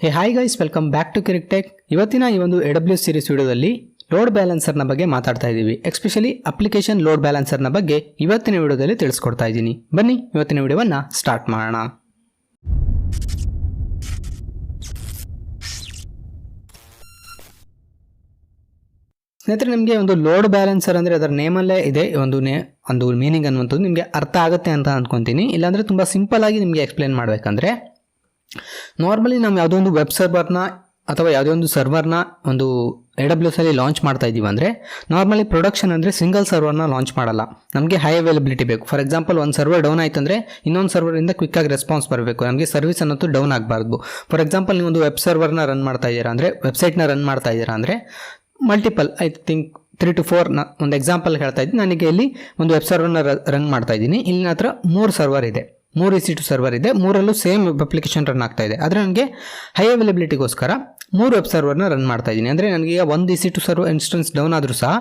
Hey hi guys, welcome back to Cricktech. ಇವತ್ತಿನ ಈ ಒಂದು AWS ಸೀರೀಸ್ ವಿಡಿಯೋದಲ್ಲಿ ಲೋಡ್ ಬ್ಯಾಲೆನ್ಸರ್ನ ಬಗ್ಗೆ ಮಾತಾಡ್ತಾ ಇದ್ದೀವಿ. ಎಸ್ಪೆಷಲಿ ಅಪ್ಲಿಕೇಶನ್ ಲೋಡ್ ಬ್ಯಾಲೆನ್ಸರ್ನ ಬಗ್ಗೆ ಇವತ್ತಿನ ವಿಡಿಯೋದಲ್ಲಿ ತಿಳಿಸ್ಕೊಡ್ತಾ ಇದ್ದೀನಿ. ಬನ್ನಿ ಇವತ್ತಿನ ವಿಡಿಯೋವನ್ನು ಸ್ಟಾರ್ಟ್ ಮಾಡೋಣ. ಸ್ನೇಹಿತರೆ, ನಿಮಗೆ ಒಂದು ಲೋಡ್ ಬ್ಯಾಲೆನ್ಸರ್ ಅಂದರೆ ಅದರ ನೇಮಲ್ಲೇ ಇದೆ ಒಂದು ಮೀನಿಂಗ್ ಅನ್ನುವಂಥದ್ದು ನಿಮಗೆ ಅರ್ಥ ಆಗುತ್ತೆ ಅಂತ ಅಂದ್ಕೊತೀನಿ. ಇಲ್ಲಾಂದರೆ ತುಂಬ ಸಿಂಪಲ್ ಆಗಿ ನಿಮಗೆ ಎಕ್ಸ್ಪ್ಲೇನ್ ಮಾಡಬೇಕಂದ್ರೆ, ನಾರ್ಮಲಿ ನಾವು ಯಾವುದೋ ಒಂದು ವೆಬ್ ಸರ್ವರ್ನ ಅಥವಾ ಯಾವುದೇ ಒಂದು ಸರ್ವರ್ನ ಒಂದು AWS ಅಲ್ಲಿ ಲಾಂಚ್ ಮಾಡ್ತಾ ಇದ್ದೀವಿ ಅಂದರೆ, ನಾರ್ಮಲಿ ಪ್ರೊಡಕ್ಷನ್ ಅಂದರೆ ಸಿಂಗಲ್ ಸರ್ವರ್ನ ಲಾಂಚ್ ಮಾಡಲ್ಲ. ನಮಗೆ ಹೈ ಅವೈಲಬಿಲಿಟಿ ಬೇಕು. ಫಾರ್ ಎಕ್ಸಾಂಪಲ್, ಒಂದು ಸರ್ವರ್ ಡೌನ್ ಆಯಿತು ಅಂದರೆ ಇನ್ನೊಂದು ಸರ್ವರಿಂದ ಕ್ವಿಕ್ಕಾಗಿ ರೆಸ್ಪಾನ್ಸ್ ಬರಬೇಕು. ನಮಗೆ ಸರ್ವಿಸ್ ಅನ್ನೋದು ಡೌನ್ ಆಗಬಾರ್ದು. ಫಾರ್ ಎಕ್ಸಾಂಪಲ್, ನೀವು ಒಂದು ವೆಬ್ ಸರ್ವರ್ನ ರನ್ ಮಾಡ್ತಾ ಇದ್ದೀರಾ ಅಂದರೆ, ವೆಬ್ಸೈಟ್ನ ರನ್ ಮಾಡ್ತಾ ಇದ್ದೀರಾ ಅಂದರೆ, ಮಲ್ಟಿಪಲ್ ಐ ಥಿಂಕ್ 3 to 4 ಒಂದು ಎಕ್ಸಾಂಪಲ್ ಹೇಳ್ತಾ ಇದ್ದೀನಿ. ನನಗೆ ಇಲ್ಲಿ ಒಂದು ವೆಬ್ ಸರ್ವರ್ನ ರನ್ ಮಾಡ್ತಾ ಇದ್ದೀನಿ. ಇಲ್ಲಿ ನನ್ನ ಹತ್ರ 3 ಸರ್ವರ್ ಇದೆ, 3 EC2 ಸರ್ವರ್ ಇದೆ. 3ರಲ್ಲೂ ಸೇಮ್ ವೆಬ್ ಅಪ್ಲಿಕೇಶನ್ ರನ್ ಆಗ್ತಾ ಇದೆ. ಆದರೆ ನನಗೆ ಹೈ ಅವೈಲಬಿಲಿಟಿಗೋಸ್ಕರ 3 ವೆಬ್ ಸರ್ವರ್ನ ರನ್ ಮಾಡ್ತಾ ಇದ್ದೀನಿ. ಅಂದರೆ ನನಗೆ ಒಂದು EC2 ಸರ್ವರ್ ಇನ್ಸ್ಟೆನ್ಸ್ ಡೌನ್ ಆದರೂ ಸಹ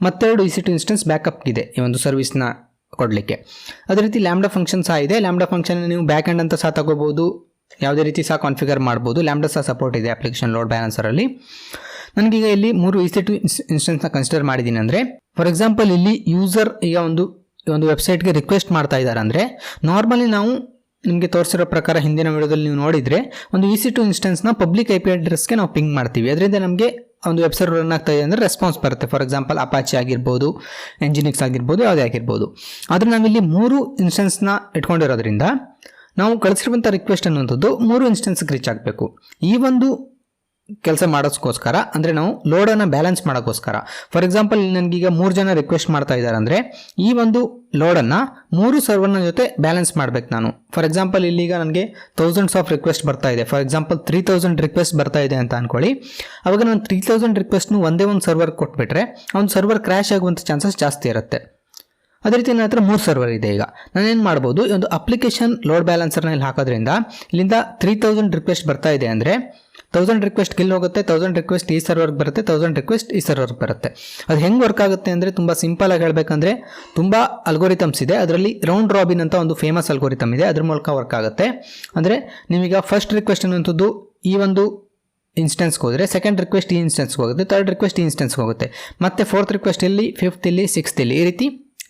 ಮತ್ತೆರಡು EC2 ಇನ್ಸ್ಟೆನ್ಸ್ ಬ್ಯಾಕಪ್ ಇದೆ ಈ ಒಂದು ಸರ್ವಿಸ್ನ ಕೊಡಲಿಕ್ಕೆ. ಅದೇ ರೀತಿ ಲ್ಯಾಂಬ್ಡಾ ಫಂಕ್ಷನ್ ಸಹ ಇದೆ. ಲ್ಯಾಂಬ್ಡಾ ಫಂಕ್ಷನ್ ನೀವು ಬ್ಯಾಕ್ ಎಂಡ್ ಅಂತ ಸಹ ತಗೋಬಹುದು, ಯಾವುದೇ ರೀತಿ ಸಹ ಕಾನ್ಫಿಗರ್ ಮಾಡ್ಬೋದು. ಲ್ಯಾಂಬ್ಡಾ ಸಹ ಸಪೋರ್ಟ್ ಇದೆ ಅಪ್ಲಿಕೇಶನ್ ಲೋಡ್ ಬ್ಯಾಲೆನ್ಸರಲ್ಲಿ. ನನಗೀಗ ಇಲ್ಲಿ 3 EC2 ಇನ್ಸ್ಟೆನ್ಸ್ನ ಕನ್ಸಿಡರ್ ಮಾಡಿದ್ದೀನಿ. ಅಂದರೆ ಫಾರ್ ಎಕ್ಸಾಂಪಲ್, ಇಲ್ಲಿ ಯೂಸರ್ ಈಗ ಒಂದು ವೆಬ್ಸೈಟ್ಗೆ ರಿಕ್ವೆಸ್ಟ್ ಮಾಡ್ತಾ ಇದ್ದಾರೆ ಅಂದರೆ, ನಾರ್ಮಲಿ ನಾವು ನಿಮಗೆ ತೋರಿಸಿರೋ ಪ್ರಕಾರ ಹಿಂದಿನ ವಿಡಿಯೋದಲ್ಲಿ ನೀವು ನೋಡಿದರೆ ಒಂದು EC2 ಇನ್ಸ್ಟೆನ್ಸ್ನ ಪಬ್ಲಿಕ್ IP ಅಡ್ರೆಸ್ಗೆ ನಾವು ಪಿಂಗ್ ಮಾಡ್ತೀವಿ. ಅದರಿಂದ ನಮಗೆ ಒಂದು ವೆಬ್ ಸರ್ವರ್ ರನ್ ಆಗ್ತಾ ಇದೆ ಅಂದರೆ ರೆಸ್ಪಾನ್ಸ್ ಬರುತ್ತೆ. ಫಾರ್ ಎಕ್ಸಾಂಪಲ್, ಅಪಾಚಿ ಆಗಿರ್ಬೋದು, ಎಂಜಿನಿಕ್ಸ್ ಆಗಿರ್ಬೋದು, ಯಾವುದೇ ಆಗಿರ್ಬೋದು. ಆದರೆ ನಾವಿಲ್ಲಿ 3 ಇನ್ಸ್ಟೆನ್ಸ್ನ ಇಟ್ಕೊಂಡಿರೋದ್ರಿಂದ ನಾವು ಕಳಿಸಿರುವಂಥ ರಿಕ್ವೆಸ್ಟ್ ಅನ್ನುವಂಥದ್ದು 3 ಇನ್ಸ್ಟೆನ್ಸ್ಗೆ ರೀಚ್ ಆಗಬೇಕು. ಈ ಒಂದು ಕೆಲಸ ಮಾಡೋದಕ್ಕೋಸ್ಕರ ಅಂದರೆ ನಾವು ಲೋಡನ್ನು ಬ್ಯಾಲೆನ್ಸ್ ಮಾಡೋಕ್ಕೋಸ್ಕರ, ಫಾರ್ ಎಕ್ಸಾಂಪಲ್, ನನಗೀಗ 3 ಜನ ರಿಕ್ವೆಸ್ಟ್ ಮಾಡ್ತಾ ಇದ್ದಾರೆ ಅಂದರೆ, ಈ ಒಂದು ಲೋಡನ್ನು 3 ಸರ್ವರ್ನ ಜೊತೆ ಬ್ಯಾಲೆನ್ಸ್ ಮಾಡಬೇಕು ನಾನು. ಫಾರ್ ಎಕ್ಸಾಂಪಲ್, ಇಲ್ಲಿಗ ನನಗೆ ಥೌಸಂಡ್ಸ್ ಆಫ್ ರಿಕ್ವೆಸ್ಟ್ ಬರ್ತಾ ಇದೆ. ಫಾರ್ ಎಕ್ಸಾಂಪಲ್ 3000 ರಿಕ್ವೆಸ್ಟ್ ಬರ್ತಾ ಇದೆ ಅಂತ ಅಂದ್ಕೊಳ್ಳಿ. ಅವಾಗ ನಾನು 3000 ರಿಕ್ವೆಸ್ಟ್ನು ಒಂದೇ ಒಂದು ಸರ್ವರ್ ಕೊಟ್ಬಿಟ್ರೆ ಒಂದು ಸರ್ವರ್ ಕ್ರ್ಯಾಶ್ ಆಗುವಂಥ ಚಾನ್ಸಸ್ ಜಾಸ್ತಿ ಇರುತ್ತೆ. ಅದೇ ರೀತಿ ನನ್ನ ಹತ್ರ 3 ಸರ್ವರ್ ಇದೆ. ಈಗ ನಾನೇನು ಮಾಡ್ಬೋದು, ಈ ಒಂದು ಅಪ್ಲಿಕೇಶನ್ ಲೋಡ್ ಬ್ಯಾಲೆನ್ಸರ್ನ ಇಲ್ಲಿ ಹಾಕೋದ್ರಿಂದ ಇಲ್ಲಿಂದ 3000 ರಿಕ್ವೆಸ್ಟ್ ಬರ್ತಾ ಇದೆ ಅಂದರೆ 1000 ರಿಕ್ವೆಸ್ಟ್ ಇಲ್ಲಿ ಹೋಗುತ್ತೆ, 1000 ರಿಕ್ವೆಸ್ಟ್ ಈ ಸರ್ವರ್ಗೆ ಬರುತ್ತೆ, 1000 ರಿಕ್ವೆಸ್ಟ್ ಈ ಸರ್ವರ್ಗೆ ಬರುತ್ತೆ. ಅದು ಹೆಂಗೆ ವರ್ಕ್ ಆಗುತ್ತೆ ಅಂದರೆ, ತುಂಬ ಸಿಂಪಲ್ ಆಗಿ ಹೇಳಬೇಕಂದ್ರೆ ತುಂಬ ಅಲ್ಗೋರಿಥಮ್ಸ್ ಇದೆ. ಅದರಲ್ಲಿ ರೌಂಡ್ ರಾಬಿನ್ ಅಂತ ಒಂದು ಫೇಮಸ್ ಅಲ್ಗೋರಿಥಮ್ ಇದೆ, ಅದ್ರ ಮೂಲಕ ವರ್ಕ್ ಆಗುತ್ತೆ. ಅಂದರೆ ನೀವೀಗ ಫಸ್ಟ್ ರಿಕ್ವೆಸ್ಟ್ ಅನ್ನುವಂಥದ್ದು ಈ ಒಂದು ಇನ್ಸ್ಟೆನ್ಸ್ಗೆ ಹೋದರೆ, ಸೆಕೆಂಡ್ ರಿಕ್ವೆಸ್ಟ್ ಈ ಇನ್ಸ್ಟೆನ್ಸ್ಗೆ ಹೋಗುತ್ತೆ, ಥರ್ಡ್ ರಿಕ್ವೆಸ್ಟ್ ಈ ಇನ್ಸ್ಟೆನ್ಸ್ಗೆ ಹೋಗುತ್ತೆ, ಮತ್ತು ಫೋರ್ತ್ ರಿಕ್ವೆಸ್ಟ್ ಇಲ್ಲಿ, ಫಿಫ್ತ್ ಇಲ್ಲಿ, ಸಿಕ್ಸ್ತ್ ಇಲ್ಲಿ, ಈ ರೀತಿ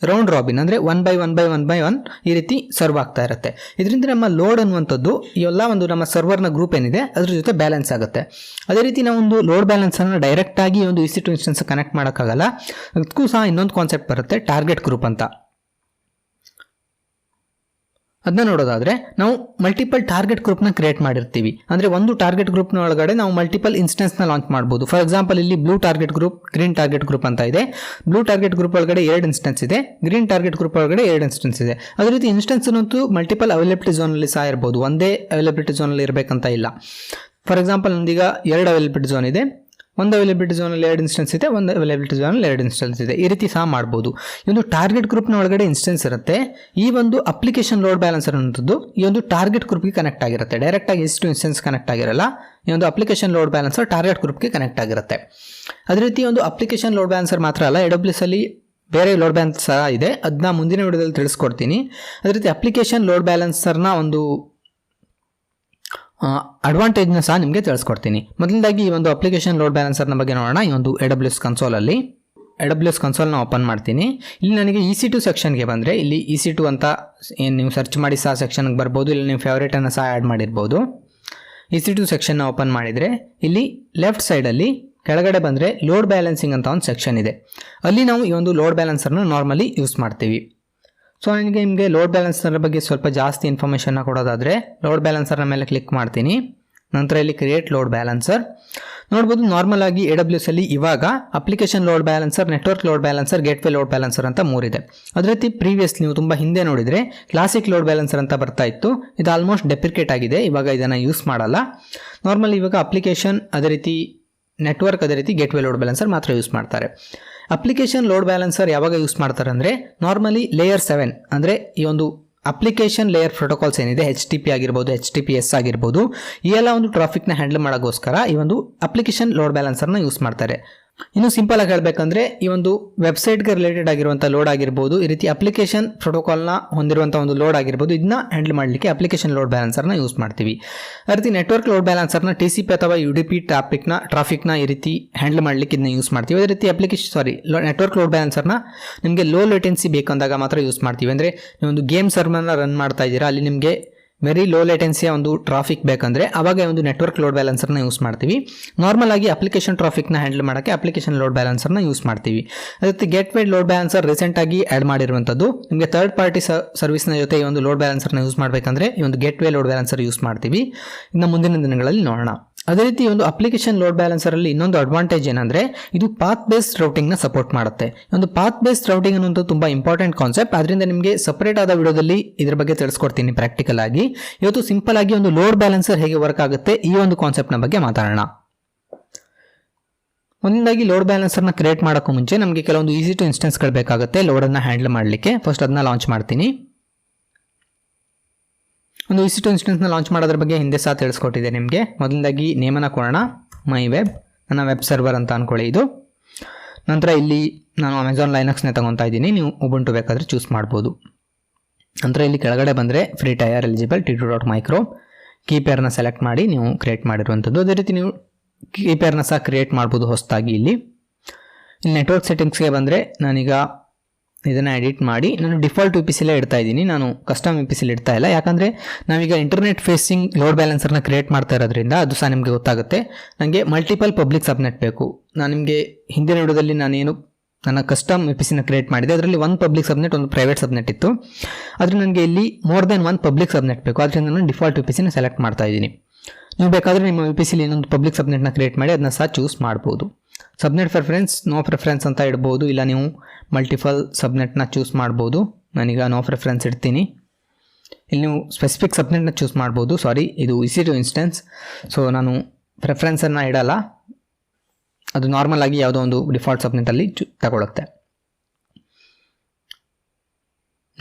ರೌಂಡ್ ರಾಬಿನ್ ಅಂದರೆ 1 by 1 ಈ ರೀತಿ ಸರ್ವ್ ಆಗ್ತಾ ಇರುತ್ತೆ. ಇದರಿಂದ ನಮ್ಮ ಲೋಡ್ ಅನ್ನುವಂಥದ್ದು ಎಲ್ಲ ಒಂದು ನಮ್ಮ ಸರ್ವರ್ನ ಗ್ರೂಪ್ ಏನಿದೆ ಅದ್ರ ಜೊತೆ ಬ್ಯಾಲೆನ್ಸ್ ಆಗುತ್ತೆ. ಅದೇ ರೀತಿ ನಾವು ಒಂದು ಲೋಡ್ ಬ್ಯಾಲೆನ್ಸನ್ನು ಡೈರೆಕ್ಟಾಗಿ ಒಂದು EC2 ಇನ್ಸ್ಟೆನ್ಸ್ ಕನೆಕ್ಟ್ ಮಾಡೋಕ್ಕಾಗಲ್ಲ. ಅದಕ್ಕೂ ಸಹ ಇನ್ನೊಂದು ಕಾನ್ಸೆಪ್ಟ್ ಬರುತ್ತೆ, ಟಾರ್ಗೆಟ್ ಗ್ರೂಪ್ ಅಂತ. ಅದನ್ನ ನೋಡೋದಾದರೆ, ನಾವು ಮಲ್ಟಿಪಲ್ ಟಾರ್ಗೆಟ್ ಗ್ರೂಪ್ನ ಕ್ರಿಯೇಟ್ ಮಾಡಿರ್ತೀವಿ. ಅಂದರೆ ಒಂದು ಟಾರ್ಗೆಟ್ ಗ್ರೂಪ್ನ ಒಳಗಡೆ ನಾವು ಮಲ್ಟಿಪಲ್ ಇನ್ಸ್ಟೆನ್ಸ್ನ ಲಾಂಚ್ ಮಾಡ್ಬೋದು. ಫಾರ್ ಎಕ್ಸಾಂಪಲ್, ಇಲ್ಲಿ blue target group, green target group ಅಂತ ಇದೆ. ಬ್ಲೂ ಟಾರ್ಗೆಟ್ ಗ್ರೂಪ್ ಒಳಗಡೆ 2 ಇನ್ಸ್ಟೆನ್ಸ್ ಇದೆ, ಗ್ರೀನ್ ಟಾರ್ಗೆಟ್ ಗ್ರೂಪ್ ಒಳಗಡೆ 2 ಇನ್ಸ್ಟೆನ್ಸ್ ಇದೆ. ಅದೇ ರೀತಿ ಇನ್ಸ್ಟೆನ್ಸ್ ಅಂತೂ ಮಲ್ಟಿಪಲ್ ಅವೈಲಬಿಲಿಟಿ ಝೋನಲ್ಲಿ ಸಹ ಇರ್ಬೋದು, ಒಂದೇ ಅವೈಲಬಿಲಿಟಿ ಝೋನಲ್ಲಿ ಇರಬೇಕಂತ ಇಲ್ಲ. ಫಾರ್ ಎಕ್ಸಾಂಪಲ್, ನಮ್ದೀಗ 2 ಅವೈಲಬಿಲಿಟಿ ಝೋನ್ ಇದೆ, ಒಂದು ಅವೈಲಬಿಲಿಟಿ ಝೋನಲ್ಲಿ 2 ಇನ್ಸ್ಟೆನ್ಸ್ ಇದೆ, ಒಂದು ಅವೈಲಬಿಲಿಟಿ ಝೋನಲ್ಲಿ 2 ಇನ್ಸ್ಟೆನ್ಸ್ ಇದೆ. ಈ ರೀತಿ ಸಹ ಮಾಡ್ಬೋದು. ಈ ಒಂದು ಟಾರ್ಗೆಟ್ ಗ್ರೂಪ್ನ ಒಳಗಡೆ ಇನ್ಸ್ಟೆನ್ಸ್ ಇರುತ್ತೆ. ಈ ಒಂದು ಅಪ್ಲಿಕೇಶನ್ ಲೋಡ್ ಬ್ಯಾಲೆನ್ಸರ್ ಅನ್ನೋದು ಈ ಒಂದು ಟಾರ್ಗೆಟ್ ಗ್ರೂಪ್ಗೆ ಕನೆಕ್ಟ್ ಆಗಿರುತ್ತೆ. ಡೈರೆಕ್ಟಾಗಿ EC2 ಇನ್ಸ್ಟೆನ್ಸ್ ಕನೆಕ್ಟ್ ಆಗಿರಲ್ಲ. ಈ ಒಂದು ಅಪ್ಲಿಕೇಶನ್ ಲೋಡ್ ಬ್ಯಾಲೆನ್ಸರ್ ಟಾರ್ಗೆಟ್ ಗ್ರೂಪ್ಗೆ ಕನೆಕ್ಟ್ ಆಗಿರುತ್ತೆ. ಅದೇ ರೀತಿ ಒಂದು ಅಪ್ಲಿಕೇಶನ್ ಲೋಡ್ ಬ್ಯಾಲೆನ್ಸರ್ ಮಾತ್ರ ಅಲ್ಲ, AWS ಅಲ್ಲಿ ಬೇರೆ ಲೋಡ್ ಬ್ಯಾಲೆನ್ಸರ್ ಸಹ ಇದೆ. ಅದನ್ನ ಮುಂದಿನ ವಿಡಿಯೋದಲ್ಲಿ ತಿಳಿಸ್ಕೊಡ್ತೀನಿ. ಅದೇ ರೀತಿ ಅಪ್ಲಿಕೇಶನ್ ಲೋಡ್ ಬ್ಯಾಲೆನ್ಸರ್ನ ಒಂದು ಅಡ್ವಾಂಟೇಜ್ನ ಸಹ ನಿಮಗೆ ತಿಳಿಸ್ಕೊಡ್ತೀನಿ. ಮೊದಲದಾಗಿ ಈ ಒಂದು ಅಪ್ಲಿಕೇಶನ್ ಲೋಡ್ ಬ್ಯಾಲೆನ್ಸರ್ನ ಬಗ್ಗೆ ನೋಡೋಣ. ಈ ಒಂದು AWS ಕನ್ಸೋಲಲ್ಲಿ AWS ಕನ್ಸೋಲ್ನ ಓಪನ್ ಮಾಡ್ತೀನಿ. ಇಲ್ಲಿ ನನಗೆ EC2 ಸೆಕ್ಷನ್ಗೆ ಬಂದರೆ, ಇಲ್ಲಿ EC2 ಅಂತ ಏನು ನೀವು ಸರ್ಚ್ ಮಾಡಿ ಸಹ ಸೆಕ್ಷನ್ಗೆ ಬರ್ಬೋದು. ಇಲ್ಲಿ ನೀವು ಫೇವ್ರೇಟನ್ನು ಸಹ ಆ್ಯಡ್ ಮಾಡಿರ್ಬೋದು. EC2 ಸೆಕ್ಷನ್ನ ಓಪನ್ ಮಾಡಿದರೆ ಇಲ್ಲಿ ಲೆಫ್ಟ್ ಸೈಡಲ್ಲಿ ಕೆಳಗಡೆ ಬಂದರೆ ಲೋಡ್ ಬ್ಯಾಲೆನ್ಸಿಂಗ್ ಅಂತ ಒಂದು ಸೆಕ್ಷನ್ ಇದೆ. ಅಲ್ಲಿ ನಾವು ಈ ಒಂದು ಲೋಡ್ ಬ್ಯಾಲೆನ್ಸರ್ನ ನಾರ್ಮಲಿ ಯೂಸ್ ಮಾಡ್ತೀವಿ. ಸೊ ನನಗೆ ನಿಮಗೆ ಲೋಡ್ ಬ್ಯಾಲೆನ್ಸರ್ ಬಗ್ಗೆ ಸ್ವಲ್ಪ ಜಾಸ್ತಿ ಇನ್ಫಾರ್ಮೇಷನ್ನ ಕೊಡೋದಾದರೆ, ಲೋಡ್ ಬ್ಯಾಲೆನ್ಸರ್ನ ಮೇಲೆ ಕ್ಲಿಕ್ ಮಾಡ್ತೀನಿ. ನಂತರ ಇಲ್ಲಿ ಕ್ರಿಯೇಟ್ ಲೋಡ್ ಬ್ಯಾಲೆನ್ಸರ್ ನೋಡ್ಬೋದು. ನಾರ್ಮಲ್ ಆಗಿ AWS ಅಲ್ಲಿ ಇವಾಗ application load balancer, network load balancer, gateway load balancer ಅಂತ 3 ಇದೆ. ಅದೇ ರೀತಿ ಪ್ರೀವಿಯಸ್ ನೀವು ತುಂಬ ಹಿಂದೆ ನೋಡಿದರೆ ಕ್ಲಾಸಿಕ್ ಲೋಡ್ ಬ್ಯಾಲೆನ್ಸರ್ ಅಂತ ಬರ್ತಾ ಇತ್ತು. ಇದು ಆಲ್ಮೋಸ್ಟ್ ಡೆಪ್ರಿಕೇಟ್ ಆಗಿದೆ, ಇವಾಗ ಇದನ್ನು ಯೂಸ್ ಮಾಡಲ್ಲ. ನಾರ್ಮಲ್ ಇವಾಗ ಅಪ್ಲಿಕೇಶನ್, ಅದೇ ರೀತಿ ನೆಟ್ವರ್ಕ್, ಅದೇ ರೀತಿ ಗೇಟ್ವೇ ಲೋಡ್ ಬ್ಯಾಲೆನ್ಸರ್ ಮಾತ್ರ ಯೂಸ್ ಮಾಡ್ತಾರೆ. ಅಪ್ಲಿಕೇಶನ್ ಲೋಡ್ ಬ್ಯಾಲೆನ್ಸರ್ ಯಾವಾಗ ಯೂಸ್ ಮಾಡ್ತಾರೆ ಅಂದರೆ, ನಾರ್ಮಲಿ ಲೇಯರ್ 7 ಅಂದರೆ ಈ ಒಂದು ಅಪ್ಲಿಕೇಶನ್ ಲೇಯರ್ ಪ್ರೋಟೋಕಾಲ್ಸ್ ಏನಿದೆ, HTTP ಆಗಿರ್ಬೋದು, HTTPS ಆಗಿರ್ಬೋದು, ಈ ಎಲ್ಲ ಒಂದು ಟ್ರಾಫಿಕ್ನ ಹ್ಯಾಂಡಲ್ ಮಾಡೋಕ್ಕೋಸ್ಕರ ಈ ಒಂದು ಅಪ್ಲಿಕೇಶನ್ ಲೋಡ್ ಬ್ಯಾಲೆನ್ಸರ್ನ ಯೂಸ್ ಮಾಡ್ತಾರೆ. ಇನ್ನು ಸಿಂಪಲ್ ಆಗಿ ಹೇಳಬೇಕಂದ್ರೆ ಈ ಒಂದು ವೆಬ್ಸೈಟ್ಗೆ ರಿಲೇಟೆಡ್ ಆಗಿರುವಂಥ ಲೋಡ್ ಆಗಿರ್ಬೋದು, ಈ ರೀತಿ ಅಪ್ಲಿಕೇಶನ್ ಪ್ರೋಟೋಕಾಲ್ನ ಹೊಂದಿರುವಂಥ ಒಂದು ಲೋಡ್ ಆಗಿರ್ಬೋದು, ಇದನ್ನ ಹ್ಯಾಂಡಲ್ ಮಾಡಲಿಕ್ಕೆ ಅಪ್ಲಿಕೇಶನ್ ಲೋಡ್ ಬ್ಯಾಲೆನ್ಸರ್ನ ಯೂಸ್ ಮಾಡ್ತೀವಿ. ಅದೇ ರೀತಿ ನೆಟ್ವರ್ಕ್ ಲೋಡ್ ಬ್ಯಾಲೆನ್ಸರ್ನ TCP ಅಥವಾ UDP ಟ್ರಾಫಿಕ್ನ ಈ ರೀತಿ ಹ್ಯಾಂಡಲ್ ಮಾಡಲಿಕ್ಕೆ ಇದನ್ನ ಯೂಸ್ ಮಾಡ್ತೀವಿ. ಅದೇ ರೀತಿ ನೆಟ್ವರ್ಕ್ ಲೋಡ್ ಬ್ಯಾಲೆನ್ಸರ್ನ ನಿಮಗೆ ಲೋ ಲೇಟೆನ್ಸಿ ಬೇಕಂದಾಗ ಮಾತ್ರ ಯೂಸ್ ಮಾಡ್ತೀವಿ. ಅಂದರೆ ನೀವೊಂದು ಗೇಮ್ ಸರ್ವರ್ನ ರನ್ ಮಾಡ್ತಾ ಇದ್ದೀರಾ, ಅಲ್ಲಿ ನಿಮಗೆ ವೆರಿ ಲೋ ಲೇಟೆನ್ಸಿಯ ಒಂದು ಟ್ರಾಫಿಕ್ ಬೇಕಂದರೆ ಆವಾಗ ಒಂದು ನೆಟ್ವರ್ಕ್ ಲೋಡ್ ಬ್ಯಾಲೆನ್ಸರ್ನ ಯೂಸ್ ಮಾಡ್ತೀವಿ. ನಾರ್ಮಲ್ ಆಗಿ ಅಪ್ಲಿಕೇಶನ್ ಟ್ರಾಫಿಕ್ನ ಹ್ಯಾಂಡಲ್ ಮಾಡೋಕ್ಕೆ ಅಪ್ಲಿಕೇಶನ್ ಲೋಡ್ ಬ್ಯಾಲೆನ್ಸರ್ನ ಯೂಸ್ ಮಾಡ್ತೀವಿ. ಅದೇ ರೀತಿ ಗೇಟ್ವೇ ಲೋಡ್ ಬ್ಯಾಲೆನ್ಸರ್ ರೀಸೆಂಟಾಗಿ ಆ್ಯಡ್ ಮಾಡಿರುವಂಥದ್ದು. ನಿಮಗೆ ಥರ್ಡ್ ಪಾರ್ಟಿ ಸರ್ವಿಸ್ನ ಜೊತೆ ಈ ಒಂದು ಲೋಡ್ ಬ್ಯಾಲೆನ್ಸರ್ನ ಯೂಸ್ ಮಾಡಬೇಕಂದ್ರೆ ಈ ಒಂದು ಗೇಟ್ವೇ ಲೋಡ್ ಬ್ಯಾಲೆನ್ಸರ್ ಯೂಸ್ ಮಾಡ್ತೀವಿ. ಇನ್ನು ಮುಂದಿನ ದಿನಗಳಲ್ಲಿ ನೋಡೋಣ. ಅದೇ ರೀತಿ ಒಂದು ಅಪ್ಲಿಕೇಶನ್ ಲೋಡ್ ಬ್ಯಾಲೆನ್ಸರಲ್ಲಿ ಇನ್ನೊಂದು ಅಡ್ವಾಂಟೇಜ್ ಏನಂದರೆ ಇದು ಪಾತ್ ಬೇಸ್ಡ್ ರೌಟಿಂಗ್ನ ಸಪೋರ್ಟ್ ಮಾಡುತ್ತೆ. ಒಂದು ಪಾತ್ ಬೇಸ್ಡ್ ರೌಟಿಂಗ್ ಅನ್ನೋದು ತುಂಬ ಇಂಪಾರ್ಟೆಂಟ್ ಕಾನ್ಸೆಪ್ಟ್. ಅದರಿಂದ ನಿಮಗೆ ಸಪರೇಟ್ ಆದ ವಿಡಿಯೋದಲ್ಲಿ ಇದ್ರ ಬಗ್ಗೆ ತಿಳಿಸ್ಕೊಡ್ತೀನಿ ಪ್ರಾಕ್ಟಿಕಲ್ ಆಗಿ. ಇವತ್ತು ಸಿಂಪಲ್ ಆಗಿ ಒಂದು ಲೋಡ್ ಬ್ಯಾಲೆನ್ಸರ್ ಹೇಗೆ ವರ್ಕ್ ಆಗುತ್ತೆ ಈ ಒಂದು ಕಾನ್ಸೆಪ್ಟ್ನ ಬಗ್ಗೆ ಮಾತಾಡೋಣ. ಒಂದಾಗಿ ಲೋಡ್ ಬ್ಯಾಲೆನ್ಸರ್ನ ಕ್ರಿಯೇಟ್ ಮಾಡೋಕ್ಕೂ ಮುಂಚೆ ನಮಗೆ ಕೆಲವೊಂದು ಈಸಿ ಟು ಇನ್ಸ್ಟೆನ್ಸ್ಗಳು ಬೇಕಾಗುತ್ತೆ ಲೋಡನ್ನು ಹ್ಯಾಂಡಲ್ ಮಾಡಲಿಕ್ಕೆ. ಫಸ್ಟ್ ಅದನ್ನ ಲಾಂಚ್ ಮಾಡ್ತೀನಿ. ಒಂದು ಈಸಿ ಟು ಇನ್ಸ್ಟೆನ್ಸ್ನ ಲಾಂಚ್ ಮಾಡೋದ್ರ ಬಗ್ಗೆ ಹಿಂದೆ ಸಹ ತಿಳಿಸ್ಕೊಟ್ಟಿದೆ ನಿಮಗೆ. ಮೊದಲದಾಗಿ ನೇಮನ್ನು ಕೊಡೋಣ, ಮೈ ವೆಬ್, ನನ್ನ ವೆಬ್ ಸರ್ವರ್ ಅಂತ ಅಂದ್ಕೊಳ್ಳಿ ಇದು. ನಂತರ ಇಲ್ಲಿ ನಾನು ಅಮೆಝಾನ್ ಲೈನಕ್ಸ್ನೇ ತಗೊತಾ ಇದ್ದೀನಿ, ನೀವು ಉಬುಂಟು ಬೇಕಾದರೆ ಚೂಸ್ ಮಾಡ್ಬೋದು. ನಂತರ ಇಲ್ಲಿ ಕೆಳಗಡೆ ಬಂದರೆ ಫ್ರೀ ಟೈರ್ ಎಲಿಜಿಬಲ್ T2.micro ಕೀಪೇರ್ನ ಸೆಲೆಕ್ಟ್ ಮಾಡಿ ನೀವು ಕ್ರಿಯೇಟ್ ಮಾಡಿರುವಂಥದ್ದು. ಅದೇ ರೀತಿ ನೀವು ಕೀಪೇರ್ನ ಸಹ ಕ್ರಿಯೇಟ್ ಮಾಡ್ಬೋದು ಹೊಸದಾಗಿ. ಇಲ್ಲಿ ನೆಟ್ವರ್ಕ್ ಸೆಟ್ಟಿಂಗ್ಸ್ಗೆ ಬಂದರೆ ನಾನೀಗ ಇದನ್ನು ಎಡಿಟ್ ಮಾಡಿ ನಾನು ಡಿಫಾಲ್ಟ್ VPCಲೇ ಇಡ್ತಾ ಇದ್ದೀನಿ, ನಾನು ಕಸ್ಟಮ್ VPCಲಿ ಇಡ್ತಾ ಇಲ್ಲ. ಯಾಕಂದರೆ ನಾವೀಗ ಇಂಟರ್ನೆಟ್ ಫೇಸಿಂಗ್ ಲೋಡ್ ಬ್ಯಾಲೆನ್ಸರ್ನ ಕ್ರಿಯೇಟ್ ಮಾಡ್ತಾ ಇರೋದ್ರಿಂದ ಅದು ಸಹ ನಿಮಗೆ ಗೊತ್ತಾಗುತ್ತೆ. ನನಗೆ ಮಲ್ಟಿಪಲ್ ಪಬ್ಲಿಕ್ ಸಬ್ನೆಟ್ ಬೇಕು. ನಾನು ನಿಮಗೆ ಹಿಂದಿನ ವಿಡಿಯೋದಲ್ಲಿ ನಾನೇನು ನನ್ನ ಕಸ್ಟಮ್ VPCನ ಕ್ರಿಯೇಟ್ ಮಾಡಿದೆ, ಅದರಲ್ಲಿ ಒಂದು ಪಬ್ಲಿಕ್ ಸಬ್ನೆಟ್ ಒಂದು ಪ್ರೈವೇಟ್ ಸಬ್ನೆಟ್ ಇತ್ತು. ಆದರೆ ನನಗೆ ಇಲ್ಲಿ ಮೋರ್ ದೆನ್ ಒನ್ ಪಬ್ಲಿಕ್ ಸಬ್ನೆಟ್ ಬೇಕು. ಅದರಿಂದ ನಾನು ಡಿಫಾಲ್ಟ್ VPCನ ಸೆಲೆಕ್ಟ್ ಮಾಡ್ತಾ ಇದ್ದೀನಿ. ನೀವು ಬೇಕಾದರೆ ನಿಮ್ಮ VPCಲಿ ಇನ್ನೊಂದು ಪಬ್ಲಿಕ್ ಸಬ್ನೆಟ್ನ ಕ್ರಿಯೇಟ್ ಮಾಡಿ ಅದನ್ನ ಸಹ ಚೂಸ್ ಮಾಡ್ಬೋದು. ಸಬ್ನೆಟ್ ಪ್ರಿಫರೆನ್ಸ್ ನೋ ಪ್ರಿಫರೆನ್ಸ್ ಅಂತ ಇಡ್ಬೋದು, ಇಲ್ಲ ನೀವು ಮಲ್ಟಿಪಲ್ ಸಬ್ನೆಟ್ನ ಚೂಸ್ ಮಾಡ್ಬೋದು. ನಾನೀಗ ನೋ ಪ್ರಿಫರೆನ್ಸ್ ಇಡ್ತೀನಿ. ಇಲ್ಲಿ ನೀವು ಸ್ಪೆಸಿಫಿಕ್ ಸಬ್ನೆಟ್ನ ಚೂಸ್ ಮಾಡ್ಬೋದು. ಇದು ಈಸಿ ಟು ಇನ್ಸ್ಟೆನ್ಸ್, ಸೊ ನಾನು ಪ್ರಿಫರೆನ್ಸನ್ನು ಇಡಲ್ಲ, ಅದು ನಾರ್ಮಲ್ ಆಗಿ ಯಾವುದೋ ಒಂದು ಡಿಫಾಲ್ಟ್ ಸಬ್ನೆಟಲ್ಲಿ ತಗೊಳುತ್ತೆ.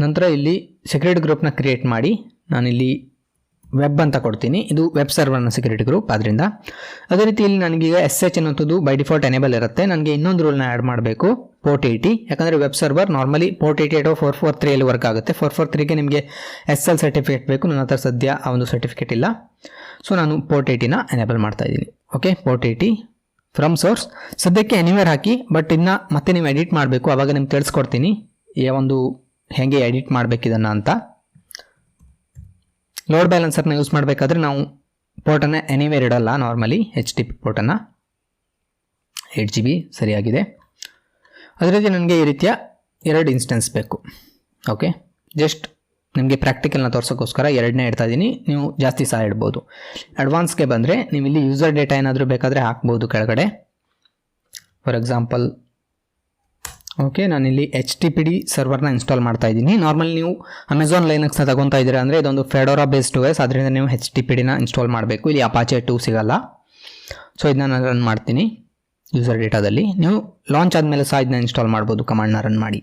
ನಂತರ ಇಲ್ಲಿ ಸೆಕ್ಯೂರಿಟಿ ಗ್ರೂಪ್ನ ಕ್ರಿಯೇಟ್ ಮಾಡಿ ನಾನಿಲ್ಲಿ ವೆಬ್ ಅಂತ ಕೊಡ್ತೀನಿ. ಇದು ವೆಬ್ ಸರ್ವರ್ನ ಸೆಕ್ಯೂರಿಟಿ ಗ್ರೂಪ್ ಆದ್ದರಿಂದ. ಅದೇ ರೀತಿ ಇಲ್ಲಿ ನನಗೀಗ SH ಅನ್ನೋದು ಬೈ ಡಿಫಾಲ್ಟ್ ಎನೇಬಲ್ ಇರುತ್ತೆ. ನನಗೆ ಇನ್ನೊಂದು ರೂಲ್ನ ಆ್ಯಡ್ ಮಾಡಬೇಕು, ಪೋರ್ಟ್ 80. ಯಾಕಂದರೆ web server normally port 88 443 work ಆಗುತ್ತೆ. 443ಗೆ ನಿಮಗೆ SL ಸರ್ಟಿಫಿಕೇಟ್ ಬೇಕು. ನನ್ನ ಹತ್ರ ಸದ್ಯ ಆ ಒಂದು ಸರ್ಟಿಫಿಕೇಟ್ ಇಲ್ಲ, ಸೊ ನಾನು ಪೋರ್ಟ್ 80ನ ಎನೇಬಲ್ ಮಾಡ್ತಾ ಇದ್ದೀನಿ. ಓಕೆ, ಪೋರ್ಟ್ 80 ಫ್ರಮ್ ಸೋರ್ಸ್ ಸದ್ಯಕ್ಕೆ ಎನಿವೇರ್ ಹಾಕಿ, ಬಟ್ ಇನ್ನು ಮತ್ತೆ ನೀವು ಎಡಿಟ್ ಮಾಡಬೇಕು. ಆವಾಗ ನಿಮ್ಗೆ ತಿಳಿಸ್ಕೊಡ್ತೀನಿ ಹೇಗೆ ಎಡಿಟ್ ಮಾಡಬೇಕು ಇದನ್ನು ಅಂತ. ಲೋಡ್ ಬ್ಯಾಲೆನ್ಸರ್ನ ಯೂಸ್ ಮಾಡಬೇಕಾದ್ರೆ ನಾವು ಪೋರ್ಟನ್ನು ಎನಿವೇರ್ ಇಡಲ್ಲ, ನಾರ್ಮಲಿ HTTP ಪೋರ್ಟನ್ನು. 8GB ಸರಿಯಾಗಿದೆ. ಅದೇ ರೀತಿ ನನಗೆ ಈ ರೀತಿಯ 2 ಇನ್ಸ್ಟೆನ್ಸ್ ಬೇಕು. ಓಕೆ, ಜಸ್ಟ್ ನಿಮಗೆ ಪ್ರಾಕ್ಟಿಕಲ್ನ ತೋರ್ಸೋಕ್ಕೋಸ್ಕರ 2ನೇ ಇಡ್ತಾ ಇದ್ದೀನಿ. ನೀವು ಜಾಸ್ತಿ ಸಹ ಇಡ್ಬೋದು. ಅಡ್ವಾನ್ಸ್ಗೆ ಬಂದರೆ ನೀವು ಇಲ್ಲಿ ಯೂಸರ್ ಡೇಟಾ ಏನಾದರೂ ಬೇಕಾದರೆ ಹಾಕ್ಬೋದು ಕೆಳಗಡೆ. ಫಾರ್ ಎಕ್ಸಾಂಪಲ್ ಓಕೆ, ನಾನಿಲ್ಲಿ HTTPD ಸರ್ವರ್ನ ಇನ್ಸ್ಟಾಲ್ ಮಾಡ್ತಾ ಇದ್ದೀನಿ. ನಾರ್ಮಲಿ ನೀವು ಅಮೆಝಾನ್ ಲೈನಕ್ಸ್ನ ತಗೊತಾ ಇದ್ದೀರಾ ಅಂದರೆ ಇದೊಂದು ಫೆಡೋರಾ ಬೇಸ್ಡ್ OS, ಅದರಿಂದ ನೀವು HTTPDನ ಇನ್ಸ್ಟಾಲ್ ಮಾಡಬೇಕು. ಇಲ್ಲಿ ಅಪಾಚೆ 2 ಸಿಗಲ್ಲ, ಸೊ ಇದನ್ನ ನಾನು ರನ್ ಮಾಡ್ತೀನಿ ಯೂಸರ್ ಡೇಟಾದಲ್ಲಿ. ನೀವು ಲಾಂಚ್ ಆದಮೇಲೆ ಸಹ ಇದನ್ನ ಇನ್ಸ್ಟಾಲ್ ಮಾಡ್ಬೋದು ಕಮಾಂಡ್ನ ರನ್ ಮಾಡಿ.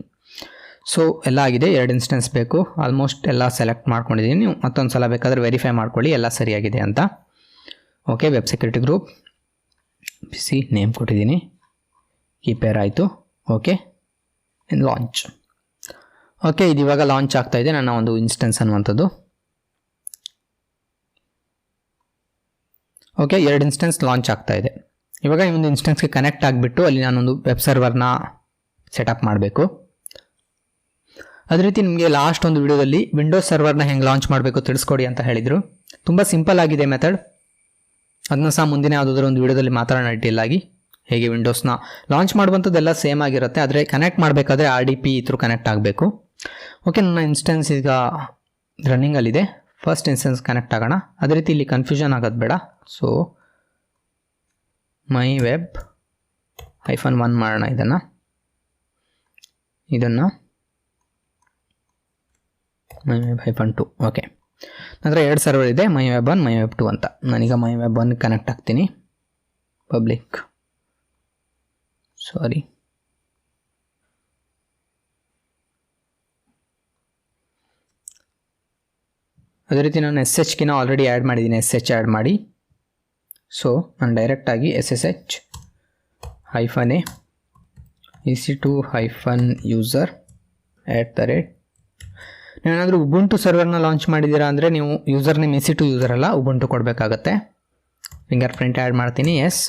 ಸೊ ಎಲ್ಲ ಆಗಿದೆ, 2 ಇನ್ಸ್ಟೆನ್ಸ್ ಬೇಕು. ಆಲ್ಮೋಸ್ಟ್ ಎಲ್ಲ ಸೆಲೆಕ್ಟ್ ಮಾಡ್ಕೊಂಡಿದ್ದೀನಿ. ನೀವು ಮತ್ತೊಂದು ಸಲ ಬೇಕಾದರೆ ವೆರಿಫೈ ಮಾಡ್ಕೊಳ್ಳಿ ಎಲ್ಲ ಸರಿಯಾಗಿದೆ ಅಂತ. Okay, web security group PC name ಕೊಟ್ಟಿದ್ದೀನಿ, ಕೀಪೇರ್ ಆಯಿತು. Okay, launch. ಓಕೆ, ಇದು ಇವಾಗ ಲಾಂಚ್ ಆಗ್ತಾ ಇದೆ ನನ್ನ ಒಂದು ಇನ್ಸ್ಟೆನ್ಸ್ ಅನ್ನುವಂಥದ್ದು. ಓಕೆ, 2 ಇನ್ಸ್ಟೆನ್ಸ್ ಲಾಂಚ್ ಆಗ್ತಾ ಇದೆ. ಇವಾಗ ಈ ಒಂದು ಇನ್ಸ್ಟೆನ್ಸ್ಗೆ ಕನೆಕ್ಟ್ ಆಗಿಬಿಟ್ಟು ಅಲ್ಲಿ ನಾನೊಂದು ವೆಬ್ ಸರ್ವರ್ನ ಸೆಟಪ್ ಮಾಡಬೇಕು. ಅದೇ ರೀತಿ ನಿಮಗೆ ಲಾಸ್ಟ್ ಒಂದು ವಿಡಿಯೋದಲ್ಲಿ ವಿಂಡೋಸ್ ಸರ್ವರ್ನ ಹೆಂಗೆ ಲಾಂಚ್ ಮಾಡಬೇಕು ತಿಳಿಸ್ಕೊಡಿ ಅಂತ ಹೇಳಿದರು. ತುಂಬ ಸಿಂಪಲ್ ಆಗಿದೆ ಮೆಥಡ್. ಅದನ್ನ ಸಹ ಮುಂದಿನ ಯಾವುದಾದ್ರೂ ಒಂದು ವಿಡಿಯೋದಲ್ಲಿ ಮಾತಾಡೋಣ ಡೀಟೇಲ್ ಆಗಿ. ಹೇಗೆ ವಿಂಡೋಸ್ನ ಲಾಂಚ್ ಮಾಡುವಂಥದ್ದೆಲ್ಲ ಸೇಮ್ ಆಗಿರುತ್ತೆ, ಆದರೆ ಕನೆಕ್ಟ್ ಮಾಡಬೇಕಾದ್ರೆ RDP ಥ್ರೂ ಕನೆಕ್ಟ್ ಆಗಬೇಕು. ಓಕೆ, ನನ್ನ ಇನ್ಸ್ಟೆನ್ಸ್ ಈಗ ರನ್ನಿಂಗಲ್ಲಿದೆ. ಫಸ್ಟ್ ಇನ್ಸ್ಟೆನ್ಸ್ ಕನೆಕ್ಟ್ ಆಗೋಣ. ಅದೇ ರೀತಿ ಇಲ್ಲಿ ಕನ್ಫ್ಯೂಷನ್ ಆಗೋದು ಬೇಡ. ಸೊ ಮೈ ವೆಬ್ -1 ಮಾಡೋಣ ಇದನ್ನು ಮೈ ವೆಬ್ -2. ಓಕೆ, ನಂತರ 2 ಸರ್ವರ್ ಇದೆ, ಮೈ ವೆಬ್ 1 ಮೈ ವೆಬ್ 2 ಅಂತ. ನಾನೀಗ ಮೈ ವೆಬ್ 1 ಕನೆಕ್ಟ್ ಆಗ್ತೀನಿ. ಪಬ್ಲಿಕ್ ಅದೇ ರೀತಿ ನಾನು SHಕಿನ ಆಲ್ರೆಡಿ ಆ್ಯಡ್ ಮಾಡಿದ್ದೀನಿ. SH ಆ್ಯಡ್ ಮಾಡಿ. ಸೊ ನಾನು ಡೈರೆಕ್ಟಾಗಿ SSH -a EC2-user @ ನೀವೇನಾದರೂ ಉಬುಂಟು ಸರ್ವರ್ನ ಲಾಂಚ್ ಮಾಡಿದ್ದೀರಾ ಅಂದರೆ ನೀವು ಯೂಸರ್ ನೇಮ್ EC2 ಯೂಸರ್ ಅಲ್ಲ ಉಬುಂಟು ಕೊಡಬೇಕಾಗತ್ತೆ. ಫಿಂಗರ್ ಪ್ರಿಂಟ್ ಆ್ಯಡ್ ಮಾಡ್ತೀನಿ. Yes,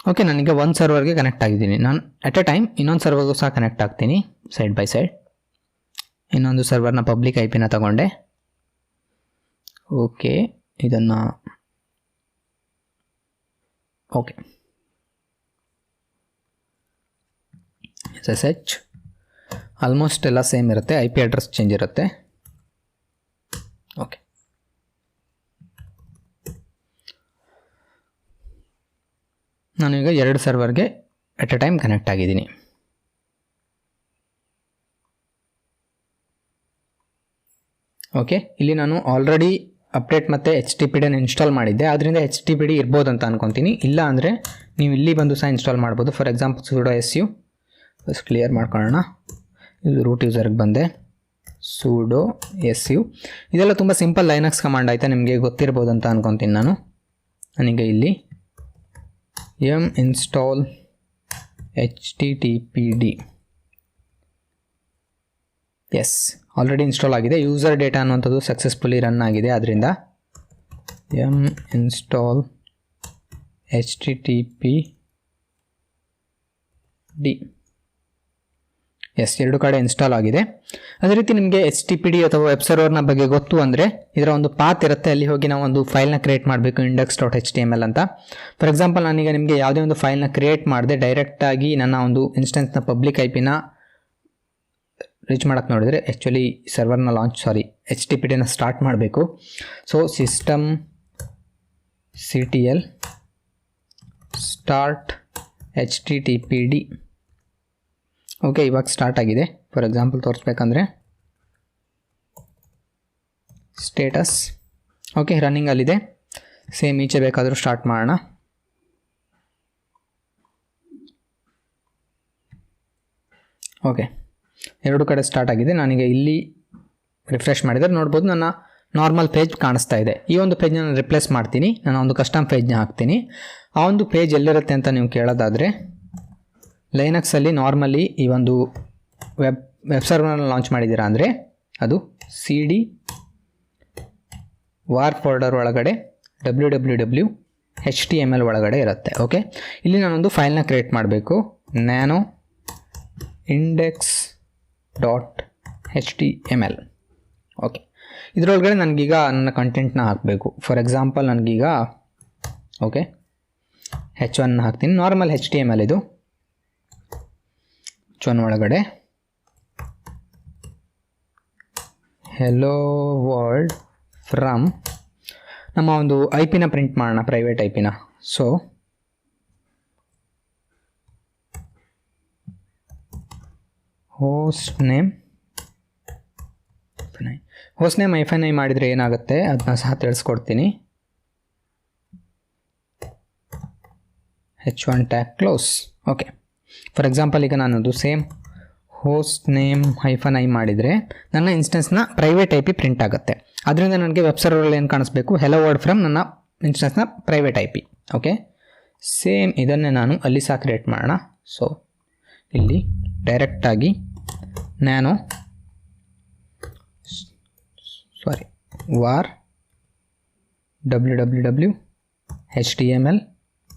okay. ನನಗೆ ಒಂದು ಸರ್ವರ್ಗೆ ಕನೆಕ್ಟ್ ಆಗಿದ್ದೀನಿ. ನಾನು ಅಟ್ ಎ ಟೈಮ್ ಇನ್ನೊಂದು ಸರ್ವರ್ಗೂ ಸಹ ಕನೆಕ್ಟ್ ಆಗ್ತೀನಿ ಸೈಡ್ ಬೈ ಸೈಡ್. ಇನ್ನೊಂದು ಸರ್ವರ್ನ ಪಬ್ಲಿಕ್ IP ನ ತಗೊಂಡೆ. ಓಕೆ, ಇದನ್ನು ಓಕೆ SSH ಆಲ್ಮೋಸ್ಟ್ ಎಲ್ಲ ಸೇಮ್ ಇರುತ್ತೆ, IP ಅಡ್ರೆಸ್ ಚೇಂಜ್ ಇರುತ್ತೆ. ಓಕೆ, ನಾನೀಗ 2 ಸರ್ವರ್ಗೆ ಅಟ್ ಎ ಟೈಮ್ ಕನೆಕ್ಟ್ ಆಗಿದ್ದೀನಿ. ಓಕೆ, ಇಲ್ಲಿ ನಾನು ಆಲ್ರೆಡಿ ಅಪ್ಡೇಟ್ ಮತ್ತು HTTPD ಇನ್ಸ್ಟಾಲ್ ಮಾಡಿದ್ದೆ, ಆದ್ದರಿಂದ HTTPD ಇರ್ಬೋದು ಅಂತ ಅನ್ಕೊತೀನಿ. ಇಲ್ಲ ಅಂದರೆ ನೀವು ಇಲ್ಲಿ ಬಂದು ಸಹ ಇನ್ಸ್ಟಾಲ್ ಮಾಡ್ಬೋದು. For example sudo su first clear ಮಾಡ್ಕೊಳ್ಳೋಣ. ಇದು ರೂಟ್ ಯೂಸರ್ಗೆ ಬಂದೆ. sudo su ಇದೆಲ್ಲ ತುಂಬ ಸಿಂಪಲ್ ಲೈನಕ್ಸ್ ಕಮಾಂಡ್ ಆಯಿತಾ, ನಿಮಗೆ ಗೊತ್ತಿರ್ಬೋದು ಅಂತ ಅನ್ಕೊತೀನಿ ನಾನು. ನನಗೆ ಇಲ್ಲಿ install httpd yes already install ಆಗಿದೆ. ಯೂಸರ್ ಡೇಟಾ ಅನ್ನುವಂಥದ್ದು ಸಕ್ಸಸ್ಫುಲಿ ರನ್ ಆಗಿದೆ. ಆದ್ದರಿಂದ install httpd ಎಸ್, 2 ಕಡೆ ಇನ್ಸ್ಟಾಲ್ ಆಗಿದೆ. ಅದೇ ರೀತಿ ನಿಮಗೆ HTTPD ಅಥವಾ ವೆಬ್ ಸರ್ವರ್ನ ಬಗ್ಗೆ ಗೊತ್ತು ಅಂದರೆ ಇದರ ಒಂದು ಪಾತ್ ಇರುತ್ತೆ, ಅಲ್ಲಿ ಹೋಗಿ ನಾವು ಒಂದು ಫೈಲ್ನ ಕ್ರಿಯೇಟ್ ಮಾಡಬೇಕು index.html ಅಂತ. ಫಾರ್ ಎಕ್ಸಾಂಪಲ್ ನಾನೀಗ ನಿಮಗೆ ಯಾವುದೇ ಒಂದು ಫೈಲ್ನ ಕ್ರಿಯೇಟ್ ಮಾಡಿದೆ ಡೈರೆಕ್ಟಾಗಿ ನನ್ನ ಒಂದು ಇನ್ಸ್ಟೆನ್ಸ್ನ ಪಬ್ಲಿಕ್ IP ನ ರೀಚ್ ಮಾಡೋಕ್ಕೆ ನೋಡಿದರೆ ಆ್ಯಕ್ಚುಲಿ ಸರ್ವರ್ನ HTTPDನ ಸ್ಟಾರ್ಟ್ ಮಾಡಬೇಕು. So systemctl start httpd. Okay, ಇವಾಗ ಸ್ಟಾರ್ಟ್ ಆಗಿದೆ. ಫಾರ್ ಎಕ್ಸಾಂಪಲ್ ತೋರಿಸ್ಬೇಕಂದ್ರೆ ಸ್ಟೇಟಸ್ ಓಕೆ ರನ್ನಿಂಗಲ್ಲಿದೆ. ಸೇಮ್ ಈಚೆ ಬೇಕಾದರೂ ಸ್ಟಾರ್ಟ್ ಮಾಡೋಣ. ಓಕೆ, 2 ಕಡೆ ಸ್ಟಾರ್ಟ್ ಆಗಿದೆ. ನಾನೀಗ ಇಲ್ಲಿ ರಿಫ್ರೆಶ್ ಮಾಡಿದರೆ ನೋಡ್ಬೋದು ನನ್ನ ನಾರ್ಮಲ್ ಪೇಜ್ ಕಾಣಿಸ್ತಾ ಇದೆ. ಈ ಒಂದು ಪೇಜ್ನ ನಾನು ರಿಪ್ಲೇಸ್ ಮಾಡ್ತೀನಿ, ನಾನು ಒಂದು ಕಸ್ಟಮ್ ಪೇಜ್ನ ಹಾಕ್ತೀನಿ. ಆ ಒಂದು ಪೇಜ್ ಎಲ್ಲಿರುತ್ತೆ ಅಂತ ನೀವು ಕೇಳೋದಾದರೆ ಲೈನಕ್ಸಲ್ಲಿ ನಾರ್ಮಲಿ ಈ ಒಂದು ವೆಬ್ ಸರ್ವರ್ನ ಲಾಂಚ್ ಮಾಡಿದ್ದೀರಾ ಅಂದರೆ ಅದು cd var ಫೋಲ್ಡರ್ ಒಳಗಡೆ www.html ಒಳಗಡೆ ಇರುತ್ತೆ. ಓಕೆ, ಇಲ್ಲಿ ನಾನೊಂದು ಫೈಲ್ನ ಕ್ರಿಯೇಟ್ ಮಾಡಬೇಕು. nano index.html. ಓಕೆ, ಇದರೊಳಗಡೆ ನನಗೀಗ ನನ್ನ ಕಂಟೆಂಟ್ನ ಹಾಕಬೇಕು. ಫಾರ್ ಎಕ್ಸಾಂಪಲ್ ನನಗೀಗ ಓಕೆ h1 ಹಾಕ್ತೀನಿ. ನಾರ್ಮಲ್ HTML ಇದು. h1 ಒಳಗಡೆ ಹೆಲೋ ವರ್ಲ್ಡ್ ಫ್ರಮ್ ನಮ್ಮ ಒಂದು IP ನ ಪ್ರಿಂಟ್ ಮಾಡೋಣ, ಪ್ರೈವೇಟ್ IP ನ. ಸೊ ಹೋಸ್ಟ್ ನೇಮ್ -i ಮಾಡಿದರೆ ಏನಾಗುತ್ತೆ ಅದನ್ನ ಸಹ ತಿಳಿಸ್ಕೊಡ್ತೀನಿ. h1 tag close. Okay, for example ಈಗ ನಾನದು ಸೇಮ್ ಹೋಸ್ಟ್ ನೇಮ್ -i ಮಾಡಿದರೆ ನನ್ನ ಇನ್ಸ್ಟೆನ್ಸ್ನ ಪ್ರೈವೇಟ್ IP ಪ್ರಿಂಟ್ ಆಗುತ್ತೆ. ಅದರಿಂದ ನನಗೆ ವೆಬ್ ಸರ್ವರಲ್ಲಿ ಏನು ಕಾಣಿಸ್ಬೇಕು, ಹೆಲೋ ವರ್ಲ್ಡ್ ಫ್ರಮ್ ನನ್ನ ಇನ್ಸ್ಟೆನ್ಸ್ನ ಪ್ರೈವೇಟ್ IP. ಓಕೆ, ಸೇಮ್ ಇದನ್ನೇ ನಾನು ಅಲ್ಲಿ ಸಹ ಕ್ರಿಯೇಟ್ ಮಾಡೋಣ. ಸೊ ಇಲ್ಲಿ ಡೈರೆಕ್ಟಾಗಿ ನಾನು var www.html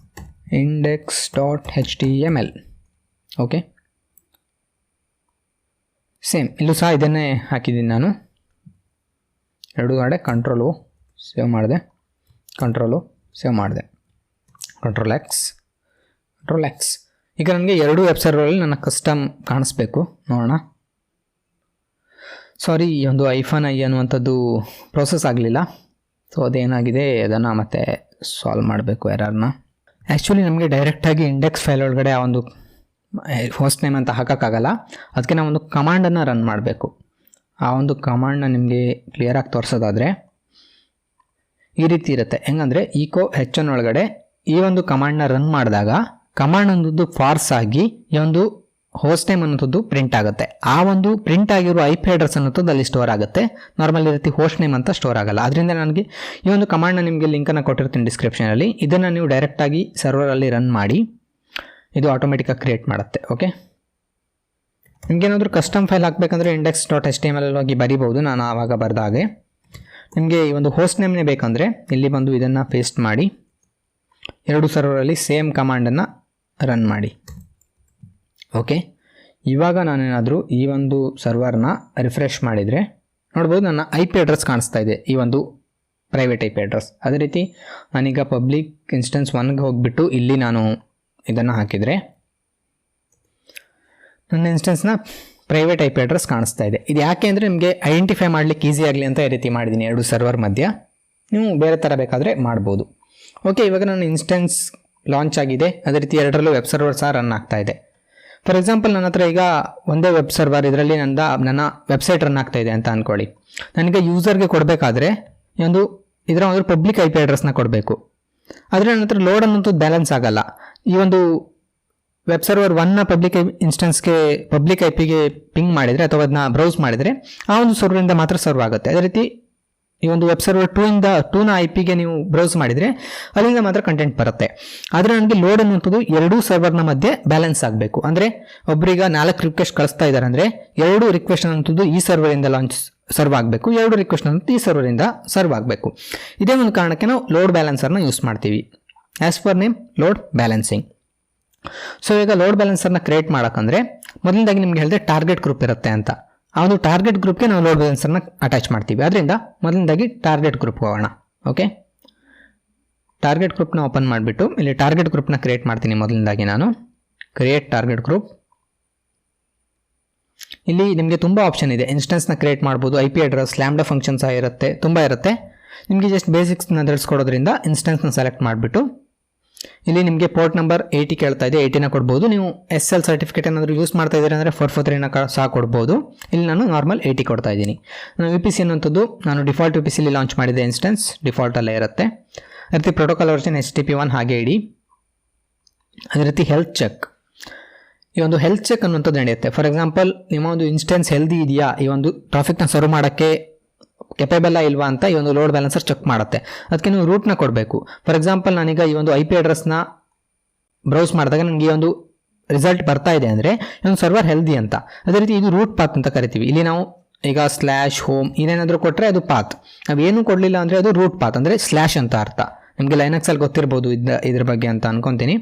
index.html. Okay, same ಇಲ್ಲೂ ಸಹ ಇದನ್ನೇ ಹಾಕಿದ್ದೀನಿ ನಾನು. 2 ಕಡೆ ಕಂಟ್ರೋಲ್ ಸೇವ್ ಮಾಡಿದೆ, ಕಂಟ್ರೋಲ್ X. ಈಗ ನನಗೆ 2 ವೆಬ್ ಸರ್ವರಲ್ಲಿ ನನ್ನ ಕಸ್ಟಮ್ ಕಾಣಿಸ್ಬೇಕು. ನೋಡೋಣ. ಸಾರಿ, ಈ ಒಂದು -i ಅನ್ನುವಂಥದ್ದು ಪ್ರೋಸೆಸ್ ಆಗಲಿಲ್ಲ. ಸೊ ಅದೇನಾಗಿದೆ ಅದನ್ನು ಮತ್ತೆ ಸಾಲ್ವ್ ಮಾಡಬೇಕು ಎರರ್ನ. ಆ್ಯಕ್ಚುಲಿ ನಮಗೆ ಡೈರೆಕ್ಟಾಗಿ ಇಂಡೆಕ್ಸ್ ಫೈಲ್ ಒಳಗಡೆ ಆ ಒಂದು ಹೋಸ್ಟ್ ನೇಮ್ ಅಂತ ಹಾಕೋಕ್ಕಾಗಲ್ಲ. ಅದಕ್ಕೆ ನಾವು ಒಂದು ಕಮಾಂಡನ್ನು ರನ್ ಮಾಡಬೇಕು. ಆ ಒಂದು ಕಮಾಂಡನ್ನ ನಿಮಗೆ ಕ್ಲಿಯರಾಗಿ ತೋರಿಸೋದಾದರೆ ಈ ರೀತಿ ಇರುತ್ತೆ. ಹೆಂಗಂದರೆ echo h1 ಒಳಗಡೆ ಈ ಒಂದು ಕಮಾಂಡನ್ನ ರನ್ ಮಾಡಿದಾಗ ಕಮಾಂಡ್ ಒಂದದ್ದು ಫಾರ್ಸ್ ಆಗಿ ಈ ಒಂದು ಹೋಸ್ಟ್ ನೇಮ್ ಅನ್ನೋದು ಪ್ರಿಂಟ್ ಆಗುತ್ತೆ. ಆ ಒಂದು ಪ್ರಿಂಟ್ ಆಗಿರೋ IP ಅಡ್ರೆಸ್ ಅನ್ನೋದು ಅಲ್ಲಿ ಸ್ಟೋರ್ ಆಗುತ್ತೆ. ನಾರ್ಮಲ್ ಈ ರೀತಿ ಹೋಸ್ಟ್ ನೇಮ್ ಅಂತ ಸ್ಟೋರ್ ಆಗಲ್ಲ. ಅದರಿಂದ ನನಗೆ ಈ ಒಂದು ಕಮಾಂಡ್ನ ನಿಮಗೆ ಲಿಂಕನ್ನು ಕೊಟ್ಟಿರ್ತೀನಿ ಡಿಸ್ಕ್ರಿಪ್ಷನಲ್ಲಿ. ಇದನ್ನು ನೀವು ಡೈರೆಕ್ಟಾಗಿ ಸರ್ವರಲ್ಲಿ ರನ್ ಮಾಡಿ ಇದು ಆಟೋಮೆಟಿಕಾಗಿ ಕ್ರಿಯೇಟ್ ಮಾಡುತ್ತೆ. ಓಕೆ, ನಿಮಗೇನಾದರೂ ಕಸ್ಟಮ್ ಫೈಲ್ ಹಾಕಬೇಕಂದ್ರೆ index.html ಹೋಗಿ ಬರಿಬೋದು. ನಾನು ಆವಾಗ ಬರೆದ ಹಾಗೆ ನಿಮಗೆ ಈ ಒಂದು ಹೋಸ್ಟ್ ನೇಮ್ನೇ ಬೇಕಂದರೆ ಇಲ್ಲಿ ಬಂದು ಇದನ್ನು ಪೇಸ್ಟ್ ಮಾಡಿ 2 ಸರ್ವರಲ್ಲಿ ಸೇಮ್ ಕಮಾಂಡನ್ನು ರನ್ ಮಾಡಿ. ಓಕೆ, ಇವಾಗ ನಾನೇನಾದರೂ ಈ ಒಂದು ಸರ್ವರ್ನ ರಿಫ್ರೆಶ್ ಮಾಡಿದರೆ ನೋಡ್ಬೋದು ನನ್ನ IP ಅಡ್ರೆಸ್ ಕಾಣಿಸ್ತಾ ಇದೆ, ಈ ಒಂದು ಪ್ರೈವೇಟ್ IP ಅಡ್ರೆಸ್. ಅದೇ ರೀತಿ ನಾನೀಗ ಪಬ್ಲಿಕ್ ಇನ್ಸ್ಟೆನ್ಸ್ 1ಗೆ ಹೋಗಿಬಿಟ್ಟು ಇಲ್ಲಿ ನಾನು ಇದನ್ನು ಹಾಕಿದರೆ ನನ್ನ ಇನ್ಸ್ಟೆನ್ಸ್ನ ಪ್ರೈವೇಟ್ IP ಅಡ್ರೆಸ್ ಕಾಣಿಸ್ತಾ ಇದೆ. ಇದು ಯಾಕೆ ಅಂದರೆ ನಿಮಗೆ ಐಡೆಂಟಿಫೈ ಮಾಡಲಿಕ್ಕೆ ಈಸಿ ಆಗಲಿ ಅಂತ ಈ ರೀತಿ ಮಾಡಿದ್ದೀನಿ 2 ಸರ್ವರ್ ಮಧ್ಯ. ನೀವು ಬೇರೆ ಥರ ಬೇಕಾದರೆ ಮಾಡ್ಬೋದು. ಓಕೆ, ಇವಾಗ ನನ್ನ ಇನ್ಸ್ಟೆನ್ಸ್ ಲಾಂಚ್ ಆಗಿದೆ. ಅದೇ ರೀತಿ 2ರಲ್ಲೂ ವೆಬ್ ಸರ್ವರ್ ಸಹ ರನ್ ಆಗ್ತಾ ಇದೆ. ಫಾರ್ ಎಕ್ಸಾಂಪಲ್ ನನ್ನ ಹತ್ರ ಈಗ ಒಂದೇ ವೆಬ್ ಸರ್ವರ್ ಇದರಲ್ಲಿ ನನ್ನ ವೆಬ್ಸೈಟ್ ರನ್ ಆಗ್ತಾ ಇದೆ ಅಂತ ಅಂದ್ಕೊಳ್ಳಿ. ನನಗೆ ಯೂಸರ್ಗೆ ಕೊಡಬೇಕಾದ್ರೆ ಇದರ ಒಂದು ಪಬ್ಲಿಕ್ IP ಅಡ್ರೆಸ್ನ ಕೊಡಬೇಕು. ಆದರೆ ನನ್ನ ಹತ್ರ ಲೋಡ್ ಅನ್ನೋದು ಬ್ಯಾಲೆನ್ಸ್ ಆಗಲ್ಲ. ಈ ಒಂದು ವೆಬ್ ಸರ್ವರ್ 1ನ ಪಬ್ಲಿಕ್ ಇನ್ಸ್ಟೆನ್ಸ್ಗೆ ಪಬ್ಲಿಕ್ IPಗೆ ಪಿಂಗ್ ಮಾಡಿದರೆ ಅಥವಾ ಅದನ್ನ ಬ್ರೌಸ್ ಮಾಡಿದರೆ ಆ ಒಂದು ಸರ್ವರಿಂದ ಮಾತ್ರ ಸರ್ವ್ ಆಗುತ್ತೆ. ಅದೇ ರೀತಿ ಈ ಒಂದು ವೆಬ್ ಸರ್ವರ್ 2ನ IPಗೆ ನೀವು ಬ್ರೌಸ್ ಮಾಡಿದರೆ ಅಲ್ಲಿಂದ ಮಾತ್ರ ಕಂಟೆಂಟ್ ಬರುತ್ತೆ. ಆದರೆ ನನಗೆ ಲೋಡ್ ಅನ್ನುವಂಥದ್ದು 2 ಸರ್ವರ್ನ ಮಧ್ಯೆ ಬ್ಯಾಲೆನ್ಸ್ ಆಗಬೇಕು. ಅಂದರೆ ಒಬ್ಬರಿಗೆ 4 ರಿಕ್ವೆಸ್ಟ್ ಕಳಿಸ್ತಾ ಇದ್ದಾರೆ ಅಂದರೆ 2 ರಿಕ್ವೆಸ್ಟ್ ಅನ್ನೋದು ಈ ಸರ್ವರಿಂದ ಸರ್ವ್ ಆಗಬೇಕು, 2 ರಿಕ್ವೆಸ್ಟ್ ಅನ್ನೋದು ಈ ಸರ್ವರಿಂದ ಸರ್ವ್ ಆಗಬೇಕು. ಇದೇ ಒಂದು ಕಾರಣಕ್ಕೆ ನಾವು ಲೋಡ್ ಬ್ಯಾಲೆನ್ಸರ್ನ ಯೂಸ್ ಮಾಡ್ತೀವಿ. As per name load balancing. So ಈಗ ಲೋಡ್ ಬ್ಯಾಲೆನ್ಸರ್ನ ಕ್ರಿಯೇಟ್ ಮಾಡೋಕ್ಕಂದ್ರೆ ಮೊದಲನೇದಾಗಿ ನಿಮ್ಗೆ ಹೇಳಿದ್ರೆ ಟಾರ್ಗೆಟ್ ಗ್ರೂಪ್ ಇರುತ್ತೆ ಅಂತ. ಆ ಒಂದು ಟಾರ್ಗೆಟ್ ಗ್ರೂಪ್ಗೆ ನಾವು ಲೋಡ್ ಬ್ಯಾಲೆನ್ಸರ್ನ ಅಟ್ಯಾಚ್ ಮಾಡ್ತೀವಿ. ಅದರಿಂದ ಮೊದಲನೇದಾಗಿ ಟಾರ್ಗೆಟ್ ಗ್ರೂಪ್ಗೆ ಹೋಗೋಣ. ಓಕೆ, ಟಾರ್ಗೆಟ್ ಗ್ರೂಪ್ನ ಓಪನ್ ಮಾಡಿಬಿಟ್ಟು ಇಲ್ಲಿ ಟಾರ್ಗೆಟ್ ಗ್ರೂಪ್ನ ಕ್ರಿಯೇಟ್ ಮಾಡ್ತೀನಿ. ಮೊದಲನೇದಾಗಿ ನಾನು ಕ್ರಿಯೇಟ್ ಟಾರ್ಗೆಟ್ ಗ್ರೂಪ್. ಇಲ್ಲಿ ನಿಮಗೆ ತುಂಬ ಆಪ್ಷನ್ ಇದೆ. ಇನ್ಸ್ಟೆನ್ಸ್ನ ಕ್ರಿಯೇಟ್ ಮಾಡ್ಬೋದು, IP ಅಡ್ರೆಸ್, ಲ್ಯಾಂಬ್ಡಾ ಫಂಕ್ಷನ್ ಸಹ ಇರುತ್ತೆ, ತುಂಬ ಇರುತ್ತೆ. ನಿಮಗೆ ಜಸ್ಟ್ ಬೇಸಿಕ್ಸ್ನ ತಿಳಿಸ್ಕೊಡೋದ್ರಿಂದ ಇನ್ಸ್ಟೆನ್ಸ್ನ ಸೆಲೆಕ್ಟ್ ಮಾಡಿಬಿಟ್ಟು ಇಲ್ಲಿ ನಿಮಗೆ ಪೋರ್ಟ್ ನಂಬರ್ 80 ಕೇಳ್ತಾ ಇದೆ, 80ನ ಕೊಡ್ಬೋದು. ನೀವು SL ಸರ್ಟಿಫಿಕೇಟ್ ಏನಾದರೂ ಯೂಸ್ ಮಾಡ್ತಾ ಇದ್ದೀರಾ ಅಂದರೆ 443ನ ಸಹ ಕೊಡ್ಬೋದು. ಇಲ್ಲಿ ನಾನು ನಾರ್ಮಲ್ 80 ಕೊಡ್ತಾ ಇದ್ದೀನಿ. ನಾನು VPC ಅನ್ನೋಂಥದ್ದು ನಾನು ಡಿಫಾಲ್ಟ್ VPCಲಿ ಲಾಂಚ್ ಮಾಡಿದೆ. ಇನ್ಸ್ಟೆನ್ಸ್ ಡಿಫಾಲ್ಟಲ್ಲೇ ಇರುತ್ತೆ. ಅದೇ ರೀತಿ ಪ್ರೋಟೋಕಾಲ್ ವರ್ಜನ್ HTTP1 ಹಾಗೆ ಇಡಿ. ಅದೇ ರೀತಿ ಹೆಲ್ತ್ ಚೆಕ್, ಈ ಒಂದು ಹೆಲ್ತ್ ಚೆಕ್ ಅನ್ನುವಂಥದ್ದು ನಡೆಯುತ್ತೆ. ಫಾರ್ ಎಕ್ಸಾಂಪಲ್ ನಿಮ್ಮ ಒಂದು ಇನ್ಸ್ಟೆನ್ಸ್ ಹೆಲ್ದಿ ಇದೆಯಾ, ಈ ಒಂದು ಟ್ರಾಫಿಕ್ನ ಸರ್ವ್ ಮಾಡೋಕ್ಕೆ ಕೆಪೇಬಲ್ ಇಲ್ವಾ ಅಂತ ಈ ಒಂದು ಲೋಡ್ ಬ್ಯಾಲೆನ್ಸರ್ ಚೆಕ್ ಮಾಡುತ್ತೆ. ಅದಕ್ಕೆ ನೀವು ರೂಟ್ನ ಕೊಡಬೇಕು. ಫಾರ್ ಎಕ್ಸಾಂಪಲ್ ನಾನೀಗ ಈ ಒಂದು IP ಅಡ್ರೆಸ್ನ ಬ್ರೌಸ್ ಮಾಡಿದಾಗ ನನಗೆ ಈ ಒಂದು ರಿಸಲ್ಟ್ ಬರ್ತಾ ಇದೆ ಅಂದರೆ ಈ ಒಂದು ಸರ್ವರ್ ಹೆಲ್ದಿ ಅಂತ. ಅದೇ ರೀತಿ ಇದು ರೂಟ್ ಪಾತ್ ಅಂತ ಕರಿತೀವಿ. ಇಲ್ಲಿ ನಾವು ಈಗ /home ಏನೇನಾದರೂ ಕೊಟ್ಟರೆ ಅದು ಪಾತ್, ನಾವೇನು ಕೊಡಲಿಲ್ಲ ಅಂದರೆ ಅದು ರೂಟ್ ಪಾತ್ ಅಂದರೆ ಸ್ಲ್ಯಾಶ್ ಅಂತ ಅರ್ಥ. ನಿಮಗೆ ಲೈನಕ್ಸಲ್ಲಿ ಗೊತ್ತಿರ್ಬೋದು ಇದ್ರ ಬಗ್ಗೆ ಅಂತ ಅನ್ಕೊತೀನಿ.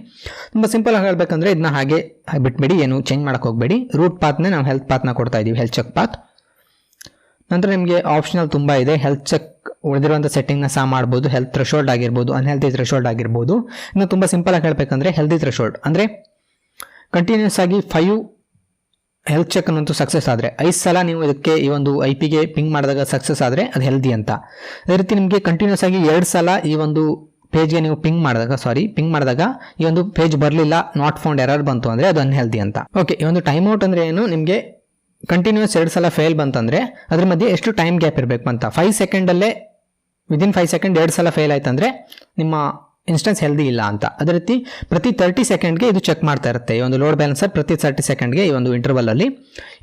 ತುಂಬ ಸಿಂಪಲ್ ಆಗಿ ಹೇಳಬೇಕಂದ್ರೆ ಇದನ್ನ ಹಾಗೆ ಬಿಟ್ಬಿಡಿ, ಏನು ಚೇಂಜ್ ಮಾಡೋಕ್ಕೆ ಹೋಗಬೇಡಿ. ರೂಟ್ ಪಾತ್ನೇ ನಾವು ಹೆಲ್ತ್ ಪಾತ್ನ ಕೊಡ್ತಾ ಇದ್ದೀವಿ, ಹೆಲ್ತ್ ಚೆಕ್ ಪಾತ್. ನಂತರ ನಿಮಗೆ ಆಪ್ಷನಲ್ ತುಂಬ ಇದೆ. ಹೆಲ್ತ್ ಚೆಕ್ ಉಳಿದಿರುವಂಥ ಸೆಟ್ಟಿಂಗ್ನ ಸಹ ಮಾಡ್ಬೋದು. ಹೆಲ್ತ್ ಥ್ರೆಶೋಲ್ಡ್ ಆಗಿರ್ಬೋದು, ಅನ್ಹೆಲ್ತಿ ಥ್ರೆಶೋಲ್ಡ್ ಆಗಿರ್ಬೋದು. ಇನ್ನು ತುಂಬ ಸಿಂಪಲ್ ಆಗಿ ಹೇಳಬೇಕಂದ್ರೆ ಹೆಲ್ದಿ ಥ್ರೆಶೋಲ್ಡ್ ಅಂದರೆ ಕಂಟಿನ್ಯೂಸ್ ಆಗಿ 5 ಹೆಲ್ತ್ ಚೆಕ್ ಅನ್ನೋದು ಸಕ್ಸಸ್ ಆದರೆ 5 ಸಲ ನೀವು ಇದಕ್ಕೆ ಈ ಒಂದು IPಗೆ ಪಿಂಗ್ ಮಾಡಿದಾಗ ಸಕ್ಸಸ್ ಆದರೆ ಅದು ಹೆಲ್ದಿ ಅಂತ. ಅದೇ ರೀತಿ ನಿಮಗೆ ಕಂಟಿನ್ಯೂಸ್ ಆಗಿ 2 ಸಲ ಈ ಒಂದು ಪೇಜ್ಗೆ ನೀವು ಪಿಂಗ್ ಮಾಡಿದಾಗ ಈ ಒಂದು ಪೇಜ್ ಬರಲಿಲ್ಲ, ನಾಟ್ ಫೌಂಡ್ ಎರರ್ ಬಂತು ಅಂದರೆ ಅದು ಅನ್ಹೆಲ್ದಿ ಅಂತ. ಓಕೆ, ಈ ಒಂದು ಟೈಮ್ ಔಟ್ ಅಂದರೆ ಏನು, ನಿಮಗೆ ಕಂಟಿನ್ಯೂಸ್ 2 ಸಲ ಫೇಲ್ ಬಂತಂದರೆ ಅದ್ರ ಮಧ್ಯೆ ಎಷ್ಟು ಟೈಮ್ ಗ್ಯಾಪ್ ಇರಬೇಕು ಅಂತ. 5 ಸೆಕೆಂಡಲ್ಲೇ ವಿದಿನ್ 5 ಸೆಕೆಂಡ್ 2 ಸಲ ಫೇಲ್ ಆಯ್ತಂದರೆ ನಿಮ್ಮ ಇನ್ಸ್ಟೆನ್ಸ್ ಹೆಲ್ದಿ ಇಲ್ಲ ಅಂತ. ಅದೇ ರೀತಿ ಪ್ರತಿ 30 ಸೆಕೆಂಡ್ಗೆ ಇದು ಚೆಕ್ ಮಾಡ್ತಾ ಇರುತ್ತೆ. ಈ ಒಂದು ಲೋಡ್ ಬ್ಯಾಲೆನ್ಸರ್ ಪ್ರತಿ 30 ಸೆಕೆಂಡ್ಗೆ ಈ ಒಂದು ಇಂಟರ್ವಲಲ್ಲಿ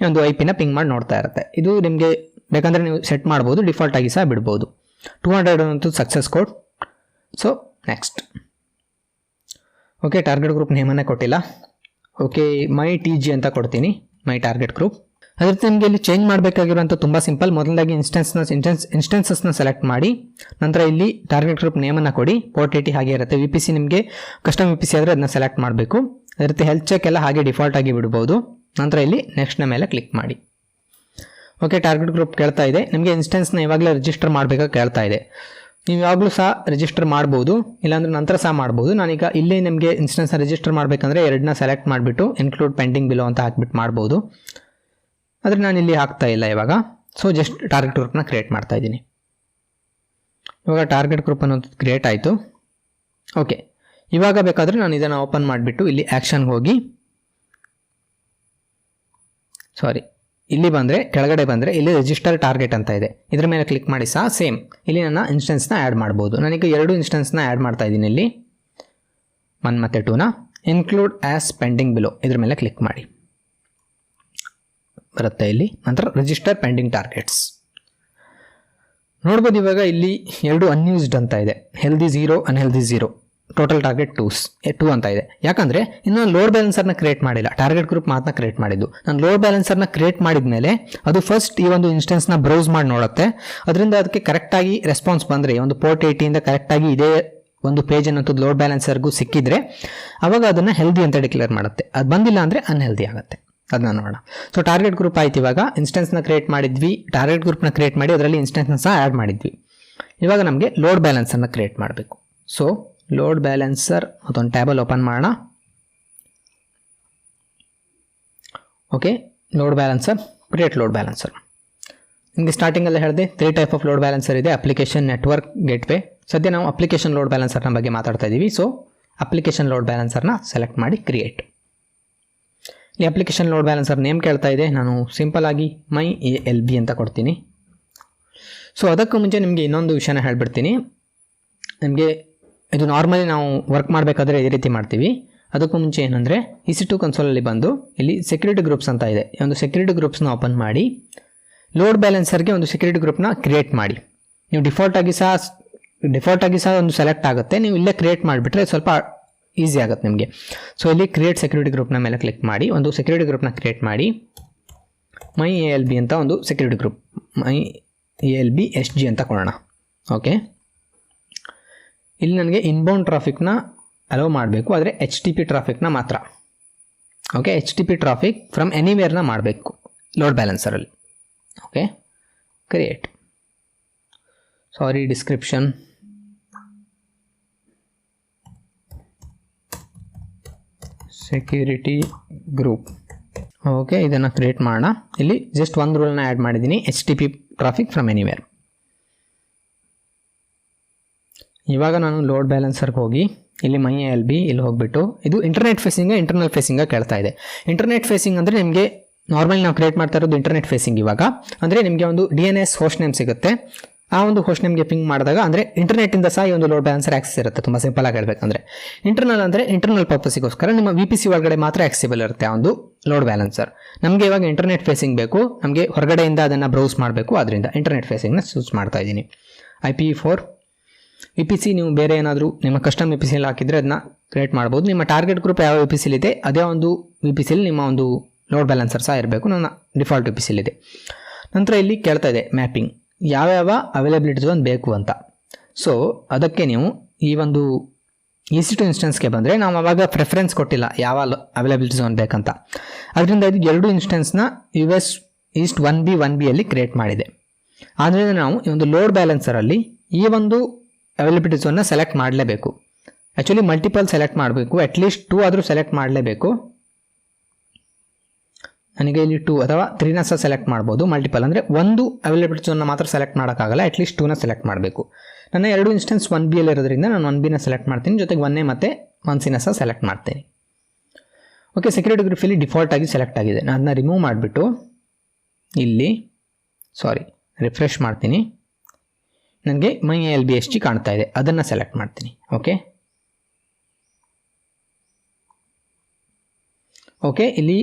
ಈ ಒಂದು IP ಪಿಂಗ್ ಮಾಡಿ ನೋಡ್ತಾ ಇರುತ್ತೆ. ಇದು ನಿಮಗೆ ಬೇಕಂದರೆ ನೀವು ಸೆಟ್ ಮಾಡ್ಬೋದು, ಡಿಫಾಲ್ಟ್ ಆಗಿ ಸಹ ಬಿಡ್ಬೋದು. 200 ಅಂತೂ success code. So next, okay, target group ನೇಮನ್ನೇ ಕೊಟ್ಟಿಲ್ಲ. ಓಕೆ, ಮೈ TG ಅಂತ ಕೊಡ್ತೀನಿ, ಮೈ ಟಾರ್ಗೆಟ್ ಗ್ರೂಪ್. ಅದೇ ರೀತಿ ನಿಮಗೆ ಇಲ್ಲಿ ಚೇಂಜ್ ಮಾಡಬೇಕಾಗಿರುವಂಥ ತುಂಬ ಸಿಂಪಲ್. ಮೊದಲಾಗಿ ಇನ್ಸ್ಟೆನ್ಸಸ್ನ ಸೆಲೆಕ್ಟ್ ಮಾಡಿ, ನಂತರ ಇಲ್ಲಿ ಟಾರ್ಗೆಟ್ ಗ್ರೂಪ್ ನೇಮನ್ನು ಕೊಡಿ. ಪೋರ್ಟ್ 80 ಹಾಗೆ ಇರುತ್ತೆ. VPC ನಿಮಗೆ ಕಸ್ಟಮ್ VPC ಆದರೆ ಅದನ್ನ ಸೆಲೆಕ್ಟ್ ಮಾಡಬೇಕು. ಅದೇ ರೀತಿ ಹೆಲ್ತ್ ಚೆಕ್ ಎಲ್ಲ ಹಾಗೆ ಡಿಫಾಲ್ಟ್ ಆಗಿ ಬಿಡ್ಬೋದು. ನಂತರ ಇಲ್ಲಿ ನೆಕ್ಸ್ಟ್ನ ಮೇಲೆ ಕ್ಲಿಕ್ ಮಾಡಿ. ಓಕೆ, ಟಾರ್ಗೆಟ್ ಗ್ರೂಪ್ ಕೇಳ್ತಾ ಇದೆ. ನಿಮಗೆ ಇನ್ಸ್ಟೆನ್ಸ್ನ ಇವಾಗಲೇ ರಿಜಿಸ್ಟರ್ ಮಾಡಬೇಕಾಗಿ ಕೇಳ್ತಾ ಇದೆ. ನೀವು ಯಾವಾಗಲೂ ಸಹ ರಿಜಿಸ್ಟರ್ ಮಾಡ್ಬೋದು, ಇಲ್ಲಾಂದ್ರೆ ನಂತರ ಸಹ ಮಾಡ್ಬೋದು. ನಾನೀಗ ಇಲ್ಲಿ ನಿಮಗೆ ಇನ್ಸ್ಟೆನ್ಸ್ನ ರಿಜಿಸ್ಟರ್ ಮಾಡಬೇಕಂದ್ರೆ 2ನ ಸೆಲೆಕ್ಟ್ ಮಾಡಿಬಿಟ್ಟು ಇನ್ಕ್ಲೂಡ್ ಪೆಂಡಿಂಗ್ ಬಿಲೋ ಅಂತ ಹಾಕ್ಬಿಟ್ಟು ಮಾಡ್ಬೋದು. ಆದರೆ ನಾನು ಇಲ್ಲಿ ಹಾಕ್ತಾ ಇಲ್ಲ ಇವಾಗ. ಸೊ ಜಸ್ಟ್ ಟಾರ್ಗೆಟ್ ಗ್ರೂಪ್ನ ಕ್ರಿಯೇಟ್ ಮಾಡ್ತಾ ಇದ್ದೀನಿ. ಇವಾಗ ಟಾರ್ಗೆಟ್ ಗ್ರೂಪ್ ಅನ್ನೋದು ಕ್ರಿಯೇಟ್ ಆಯಿತು. ಓಕೆ, ಇವಾಗ ಬೇಕಾದರೆ ನಾನು ಇದನ್ನು ಓಪನ್ ಮಾಡಿಬಿಟ್ಟು ಇಲ್ಲಿ ಆ್ಯಕ್ಷನ್ಗೆ ಹೋಗಿ, ಇಲ್ಲಿ ಬಂದರೆ ಕೆಳಗಡೆ ಬಂದರೆ ಇಲ್ಲಿ ರಿಜಿಸ್ಟರ್ ಟಾರ್ಗೆಟ್ ಅಂತ ಇದೆ. ಇದ್ರ ಮೇಲೆ ಕ್ಲಿಕ್ ಮಾಡಿ ಸಹ ಸೇಮ್ ಇಲ್ಲಿ ನನ್ನ ಇನ್ಸ್ಟೆನ್ಸ್ನ ಆ್ಯಡ್ ಮಾಡ್ಬೋದು. ನಾನೀಗ 2 ಇನ್ಸ್ಟೆನ್ಸ್ನ ಆ್ಯಡ್ ಮಾಡ್ತಾ ಇದ್ದೀನಿ. ಇಲ್ಲಿ 1 ಮತ್ತು 2ನ ಇನ್ಕ್ಲೂಡ್ ಆ್ಯಸ್ ಪೆಂಡಿಂಗ್ ಬಿಲೋ ಇದ್ರ ಮೇಲೆ ಕ್ಲಿಕ್ ಮಾಡಿ. ಬರುತ್ತೆ ಇಲ್ಲಿ. ನಂತರ ರಿಜಿಸ್ಟರ್ ಪೆಂಡಿಂಗ್ ಟಾರ್ಗೆಟ್ಸ್ ನೋಡ್ಬೋದು. ಇವಾಗ ಇಲ್ಲಿ 2 ಅನ್ಯೂಸ್ಡ್ ಅಂತ ಇದೆ, ಹೆಲ್ದಿ 0 ಅನ್ಹೆಲ್ದಿ 0, ಟೋಟಲ್ ಟಾರ್ಗೆಟ್ 2 ಅಂತ ಇದೆ. ಯಾಕಂದರೆ ಇನ್ನು ಲೋಡ್ ಬ್ಯಾಲೆನ್ಸರ್ನ ಕ್ರಿಯೇಟ್ ಮಾಡಿಲ್ಲ, ಟಾರ್ಗೆಟ್ ಗ್ರೂಪ್ ಮಾತ್ರ ಕ್ರಿಯೇಟ್ ಮಾಡಿದ್ದು. ನಾನು ಲೋಡ್ ಬ್ಯಾಲೆನ್ಸರ್ನ ಕ್ರಿಯೇಟ್ ಮಾಡಿದ ಮೇಲೆ ಅದು ಫಸ್ಟ್ ಈ ಒಂದು ಇನ್ಸ್ಟೆನ್ಸ್ನ ಬ್ರೌಸ್ ಮಾಡಿ ನೋಡುತ್ತೆ. ಅದರಿಂದ ಅದಕ್ಕೆ ಕರೆಕ್ಟಾಗಿ ರೆಸ್ಪಾನ್ಸ್ ಬಂದರೆ, ಈ ಒಂದು ಪೋರ್ಟ್ 80 ಕರೆಕ್ಟಾಗಿ ಇದೇ ಒಂದು ಪೇಜ್ ಅನ್ನೋದು ಲೋಡ್ ಬ್ಯಾಲೆನ್ಸರ್ಗೂ ಸಿಕ್ಕಿದ್ರೆ ಅವಾಗ ಅದನ್ನು ಹೆಲ್ದಿ ಅಂತ ಡಿಕ್ಲೇರ್ ಮಾಡುತ್ತೆ. ಅದು ಬಂದಿಲ್ಲ ಅಂದರೆ ಅನ್ಹೆಲ್ದಿ ಆಗುತ್ತೆ. ಅದನ್ನ ನೋಡೋಣ. ಸೊ ಟಾರ್ಗೆಟ್ ಗ್ರೂಪ್ ಆಯ್ತು. ಇವಾಗ ಇನ್ಸ್ಟೆನ್ಸ್ನ ಕ್ರಿಯೇಟ್ ಮಾಡಿದ್ವಿ, ಟಾರ್ಗೆಟ್ ಗ್ರೂಪ್ನ ಕ್ರಿಯೇಟ್ ಮಾಡಿ ಅದರಲ್ಲಿ ಇನ್ಸ್ಟೆನ್ಸ್ನ ಸಹ ಆ್ಯಡ್ ಮಾಡಿದ್ವಿ. ಇವಾಗ ನಮಗೆ ಲೋಡ್ ಬ್ಯಾಲೆನ್ಸರ್ನ ಕ್ರಿಯೇಟ್ ಮಾಡಬೇಕು. ಸೊ ಲೋಡ್ ಬ್ಯಾಲೆನ್ಸರ್ ಅದೊಂದು ಟ್ಯಾಬಲ್ ಓಪನ್ ಮಾಡೋಣ. Okay, load balancer, create load balancer. ನಿಮಗೆ ಸ್ಟಾರ್ಟಿಂಗಲ್ಲೇ ಹೇಳಿದೆ 3 ಟೈಪ್ ಆಫ್ ಲೋಡ್ ಬ್ಯಾಲೆನ್ಸರ್ ಇದೆ, ಅಪ್ಲಿಕೇಶನ್, ನೆಟ್ವರ್ಕ್, ಗೇಟ್ವೇ. ಸದ್ಯ ನಾವು ಅಪ್ಲಿಕೇಶನ್ ಲೋಡ್ ಬ್ಯಾಲೆನ್ಸರ್ನ ಬಗ್ಗೆ ಮಾತಾಡ್ತಾ ಇದ್ದೀವಿ. ಸೊ ಅಪ್ಲಿಕೇಶನ್ ಲೋಡ್ ಬ್ಯಾಲೆನ್ಸರ್ನ ಸೆಲೆಕ್ಟ್ ಮಾಡಿ ಕ್ರಿಯೇಟ್. ಈ ಅಪ್ಲಿಕೇಶನ್ ಲೋಡ್ ಬ್ಯಾಲೆನ್ಸರ್ ನೇಮ್ ಕೇಳ್ತಾ ಇದೆ, ನಾನು ಸಿಂಪಲ್ ಆಗಿ MyALB ಅಂತ ಕೊಡ್ತೀನಿ. ಸೊ ಅದಕ್ಕೂ ಮುಂಚೆ ನಿಮಗೆ ಇನ್ನೊಂದು ವಿಷಯನ ಹೇಳ್ಬಿಡ್ತೀನಿ. ನಿಮಗೆ ಇದು ನಾರ್ಮಲಿ ನಾವು ವರ್ಕ್ ಮಾಡಬೇಕಾದ್ರೆ ಇದೇ ರೀತಿ ಮಾಡ್ತೀವಿ. ಅದಕ್ಕೂ ಮುಂಚೆ ಏನಂದರೆ EC2 ಕನ್ಸೋಲಲ್ಲಿ ಬಂದು ಇಲ್ಲಿ ಸೆಕ್ಯೂರಿಟಿ ಗ್ರೂಪ್ಸ್ ಅಂತ ಇದೆ, ಈ ಒಂದು ಸೆಕ್ಯೂರಿಟಿ ಗ್ರೂಪ್ಸ್ನ ಓಪನ್ ಮಾಡಿ ಲೋಡ್ ಬ್ಯಾಲೆನ್ಸರ್ಗೆ ಒಂದು ಸೆಕ್ಯೂರಿಟಿ ಗ್ರೂಪ್ನ ಕ್ರಿಯೇಟ್ ಮಾಡಿ. ನೀವು ಡಿಫಾಲ್ಟ್ ಆಗಿ ಸಹ ಒಂದು ಸೆಲೆಕ್ಟ್ ಆಗುತ್ತೆ. ನೀವು ಇಲ್ಲೇ ಕ್ರಿಯೇಟ್ ಮಾಡಿಬಿಟ್ರೆ ಸ್ವಲ್ಪ ಈಸಿ ಆಗುತ್ತೆ ನಿಮಗೆ. ಸೊ ಇಲ್ಲಿ ಕ್ರಿಯೇಟ್ ಸೆಕ್ಯೂರಿಟಿ ಗ್ರೂಪ್ನ ಮೇಲೆ ಕ್ಲಿಕ್ ಮಾಡಿ ಒಂದು ಸೆಕ್ಯೂರಿಟಿ ಗ್ರೂಪ್ನ ಕ್ರಿಯೇಟ್ ಮಾಡಿ. MyALB ಅಂತ ಒಂದು ಸೆಕ್ಯೂರಿಟಿ ಗ್ರೂಪ್, MyALB SG ಅಂತ ಕೊಡೋಣ. ಓಕೆ, ಇಲ್ಲಿ ನನಗೆ ಇನ್ಬೌಂಡ್ ಟ್ರಾಫಿಕ್ನ ಅಲೋ ಮಾಡಬೇಕು, ಆದರೆ HTTP ಟ್ರಾಫಿಕ್ನ ಮಾತ್ರ. ಓಕೆ, HTTP ಟ್ರಾಫಿಕ್ ಫ್ರಮ್ ಎನಿವೇರ್ನ ಮಾಡಬೇಕು ಲೋಡ್ ಬ್ಯಾಲೆನ್ಸರಲ್ಲಿ. Okay, create. Sorry, description security group. Okay, ಇದನ್ನು ಕ್ರಿಯೇಟ್ ಮಾಡೋಣ. ಇಲ್ಲಿ ಜಸ್ಟ್ ಒಂದು ರೂಲ್ನ ಆ್ಯಡ್ ಮಾಡಿದ್ದೀನಿ, HTTP ಟ್ರಾಫಿಕ್ ಫ್ರಮ್ ಎನಿವೇರ್. ಇವಾಗ ನಾನು ಲೋಡ್ ಬ್ಯಾಲೆನ್ಸರ್ಗೆ ಹೋಗಿ ಇಲ್ಲಿ MyALB ಇಲ್ಲಿ ಹೋಗಿಬಿಟ್ಟು ಇದು ಇಂಟರ್ನೆಟ್ ಫೇಸಿಂಗ ಇಂಟರ್ನಲ್ ಫೇಸಿಂಗ ಕೇಳ್ತಾ ಇದೆ. ಇಂಟರ್ನೆಟ್ ಫೇಸಿಂಗ್ ಅಂದರೆ ನಿಮಗೆ ನಾರ್ಮಲಿ ನಾವು ಕ್ರಿಯೇಟ್ ಮಾಡ್ತಾ ಇರೋದು ಇಂಟರ್ನೆಟ್ ಫೇಸಿಂಗ್. ಇವಾಗ ಅಂದರೆ ನಿಮಗೆ ಒಂದು DNS ಹೋಸ್ಟ್ ನೇಮ್ ಸಿಗುತ್ತೆ. ಆ ಒಂದು ಹೋಸ್ಟ್ ನೇಮ್ಗೆ ಪಿಂಗ್ ಮಾಡಿದಾಗ ಅಂದರೆ ಇಂಟರ್ನೆಟ್ಟಿಂದ ಸಹ ಈ ಒಂದು ಲೋಡ್ ಬ್ಯಾಲೆನ್ಸರ್ ಆಕ್ಸೆಸ್ ಇರುತ್ತೆ. ತುಂಬ ಸಿಂಪಲ್ ಆಗಿ ಹೇಳಬೇಕಂದ್ರೆ ಇಂಟರ್ನಲ್ ಅಂದರೆ ಇಂಟರ್ನಲ್ ಪರ್ಪಸ್ಗೋಸ್ಕರ ನಿಮ್ಮ VPC ಒಳಗಡೆ ಮಾತ್ರ ಆಕ್ಸೆಸಿಬಲ್ ಇರುತ್ತೆ ಆ ಒಂದು ಲೋಡ್ ಬ್ಯಾಲೆನ್ಸರ್. ನಮಗೆ ಇವಾಗ ಇಂಟರ್ನೆಟ್ ಫೇಸಿಂಗ್ ಬೇಕು, ನಮಗೆ ಹೊರಗಡೆಯಿಂದ ಅದನ್ನು ಬ್ರೌಸ್ ಮಾಡಬೇಕು, ಅದರಿಂದ ಇಂಟರ್ನೆಟ್ ಫೇಸಿಂಗ್ನ ಚೂಸ್ ಮಾಡ್ತಾ ಇದ್ದೀನಿ. IPv4 VPC ನೀವು ಬೇರೆ ಏನಾದರೂ ನಿಮ್ಮ ಕಸ್ಟಮ್ VPCಯಲ್ಲಿ ಹಾಕಿದರೆ ಅದನ್ನ ಕ್ರಿಯೇಟ್ ಮಾಡ್ಬೋದು. ನಿಮ್ಮ ಟಾರ್ಗೆಟ್ ಗ್ರೂಪ್ ಯಾವ VPCಲಿ ಇದೆ ಅದೇ ಒಂದು VPCಲಿ ನಿಮ್ಮ ಒಂದು ಲೋಡ್ ಬ್ಯಾಲೆನ್ಸರ್ ಸಹ ಇರಬೇಕು. ನನ್ನ ಡಿಫಾಲ್ಟ್ VPCಲಿ ಇದೆ. ನಂತರ ಇಲ್ಲಿ ಕೇಳ್ತಾ ಇದೆ ಮ್ಯಾಪಿಂಗ್, ಯಾವ್ಯಾವ ಅವೈಲಬಿಲಿಟಿ ಝೋನ್ ಬೇಕು ಅಂತ. ಸೊ ಅದಕ್ಕೆ ನೀವು ಈ ಒಂದು EC2 ಇನ್ಸ್ಟೆನ್ಸ್ಗೆ ಬಂದರೆ ನಾವು ಆವಾಗ ಪ್ರೆಫರೆನ್ಸ್ ಕೊಟ್ಟಿಲ್ಲ ಯಾವ ಅವೈಲಬಿಲಿಟಿ ಝೋನ್ ಬೇಕಂತ. ಅದರಿಂದ ಇದು 2 ಇನ್ಸ್ಟೆನ್ಸ್ನ US East 1B 1Bಯಲ್ಲಿ ಕ್ರಿಯೇಟ್ ಮಾಡಿದೆ. ಆದ್ದರಿಂದ ನಾವು ಈ ಒಂದು ಲೋಡ್ ಬ್ಯಾಲೆನ್ಸರಲ್ಲಿ ಈ ಒಂದು ಅವೈಲಬಿಲಿಟಿ ಝೋನ್ನ ಸೆಲೆಕ್ಟ್ ಮಾಡಲೇಬೇಕು. ಆ್ಯಕ್ಚುಲಿ ಮಲ್ಟಿಪಲ್ ಸೆಲೆಕ್ಟ್ ಮಾಡಬೇಕು, ಅಟ್ಲೀಸ್ಟ್ 2 ಆದರೂ ಸೆಲೆಕ್ಟ್ ಮಾಡಲೇಬೇಕು. ನನಗೆ ಇಲ್ಲಿ 2 ಅಥವಾ 3ನ ಸಹ ಸೆಲೆಕ್ಟ್ ಮಾಡ್ಬೋದು. ಮಲ್ಟಿಪಲ್ ಅಂದರೆ ಒಂದು ಅವೈಲಬಿಲಿಟಿ ಝೋನ್ನ ಮಾತ್ರ ಸೆಲೆಕ್ಟ್ ಮಾಡೋಕ್ಕಾಗಲ್ಲ, ಅಟ್ಲೀಸ್ಟ್ 2ನ ಸೆಲೆಕ್ಟ್ ಮಾಡಬೇಕು. ನನ್ನ 2 ಇನ್ಸ್ಟೆನ್ಸ್ 1Bಯಲ್ಲಿ ಇರೋದ್ರಿಂದ ನಾನು 1Bನ ಸೆಲೆಕ್ಟ್ ಮಾಡ್ತೀನಿ, ಜೊತೆಗೆ 1A ಮತ್ತು 1Cನ ಸಹ ಸೆಲೆಕ್ಟ್ ಮಾಡ್ತೀನಿ. ಓಕೆ, ಸೆಕ್ಯೂರಿಟಿ ಗ್ರೂಪ್ ಇಲ್ಲಿ ಡಿಫಾಲ್ಟ್ ಆಗಿ ಸೆಲೆಕ್ಟ್ ಆಗಿದೆ. ನಾನು ಅದನ್ನ ರಿಮೂವ್ ಮಾಡಿಬಿಟ್ಟು ಇಲ್ಲಿ ರಿಫ್ರೆಶ್ ಮಾಡ್ತೀನಿ. ನನಗೆ MyALB SG ಕಾಣ್ತಾ ಇದೆ, ಅದನ್ನು ಸೆಲೆಕ್ಟ್ ಮಾಡ್ತೀನಿ. ಓಕೆ, ಇಲ್ಲಿ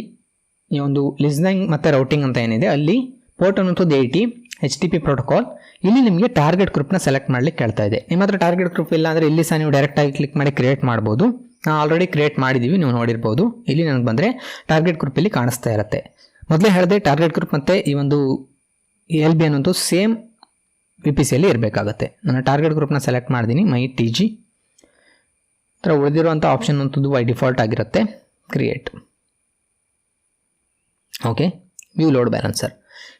ಈ ಒಂದು ಲಿಸ್ನಿಂಗ್ ಮತ್ತು ರೌಟಿಂಗ್ ಅಂತ ಏನಿದೆ ಅಲ್ಲಿ ಪೋರ್ಟ್ ಅನ್ನೋದು 80 HTTP ಪ್ರೋಟೋಕಾಲ್. ಇಲ್ಲಿ ನಿಮಗೆ ಟಾರ್ಗೆಟ್ ಗ್ರೂಪ್ನ ಸೆಲೆಕ್ಟ್ ಮಾಡಲಿಕ್ಕೆ ಕೇಳ್ತಾ ಇದೆ. ನಿಮ್ಮ ಹತ್ರ ಟಾರ್ಗೆಟ್ ಗ್ರೂಪ್ ಇಲ್ಲ ಅಂದರೆ ಇಲ್ಲಿ ಸಹ ನೀವು ಡೈರೆಕ್ಟಾಗಿ ಕ್ಲಿಕ್ ಮಾಡಿ ಕ್ರಿಯೇಟ್ ಮಾಡ್ಬೋದು. ನಾವು ಆಲ್ರೆಡಿ ಕ್ರಿಯೇಟ್ ಮಾಡಿದ್ದೀವಿ, ನೀವು ನೋಡಿರ್ಬೋದು. ಇಲ್ಲಿ ನನಗೆ ಬಂದರೆ ಟಾರ್ಗೆಟ್ ಗ್ರೂಪ್ ಇಲ್ಲಿ ಕಾಣಿಸ್ತಾ ಇರುತ್ತೆ. ಮೊದಲೇ ಹೇಳಿದೆ ಟಾರ್ಗೆಟ್ ಗ್ರೂಪ್ ಮತ್ತು ಈ ಒಂದು LB ಅನ್ನೋದು ಸೇಮ್ VPCಯಲ್ಲಿ ಇರಬೇಕಾಗತ್ತೆ. ನಾನು ಟಾರ್ಗೆಟ್ ಗ್ರೂಪ್ನ ಸೆಲೆಕ್ಟ್ ಮಾಡಿದ್ದೀನಿ, MyTG. ಥರ ಉಳಿದಿರುವಂಥ ಆಪ್ಷನ್ ಅಂತದ್ದು ಬೈ ಡಿಫಾಲ್ಟ್ ಆಗಿರುತ್ತೆ. Create. Okay, view load balancer.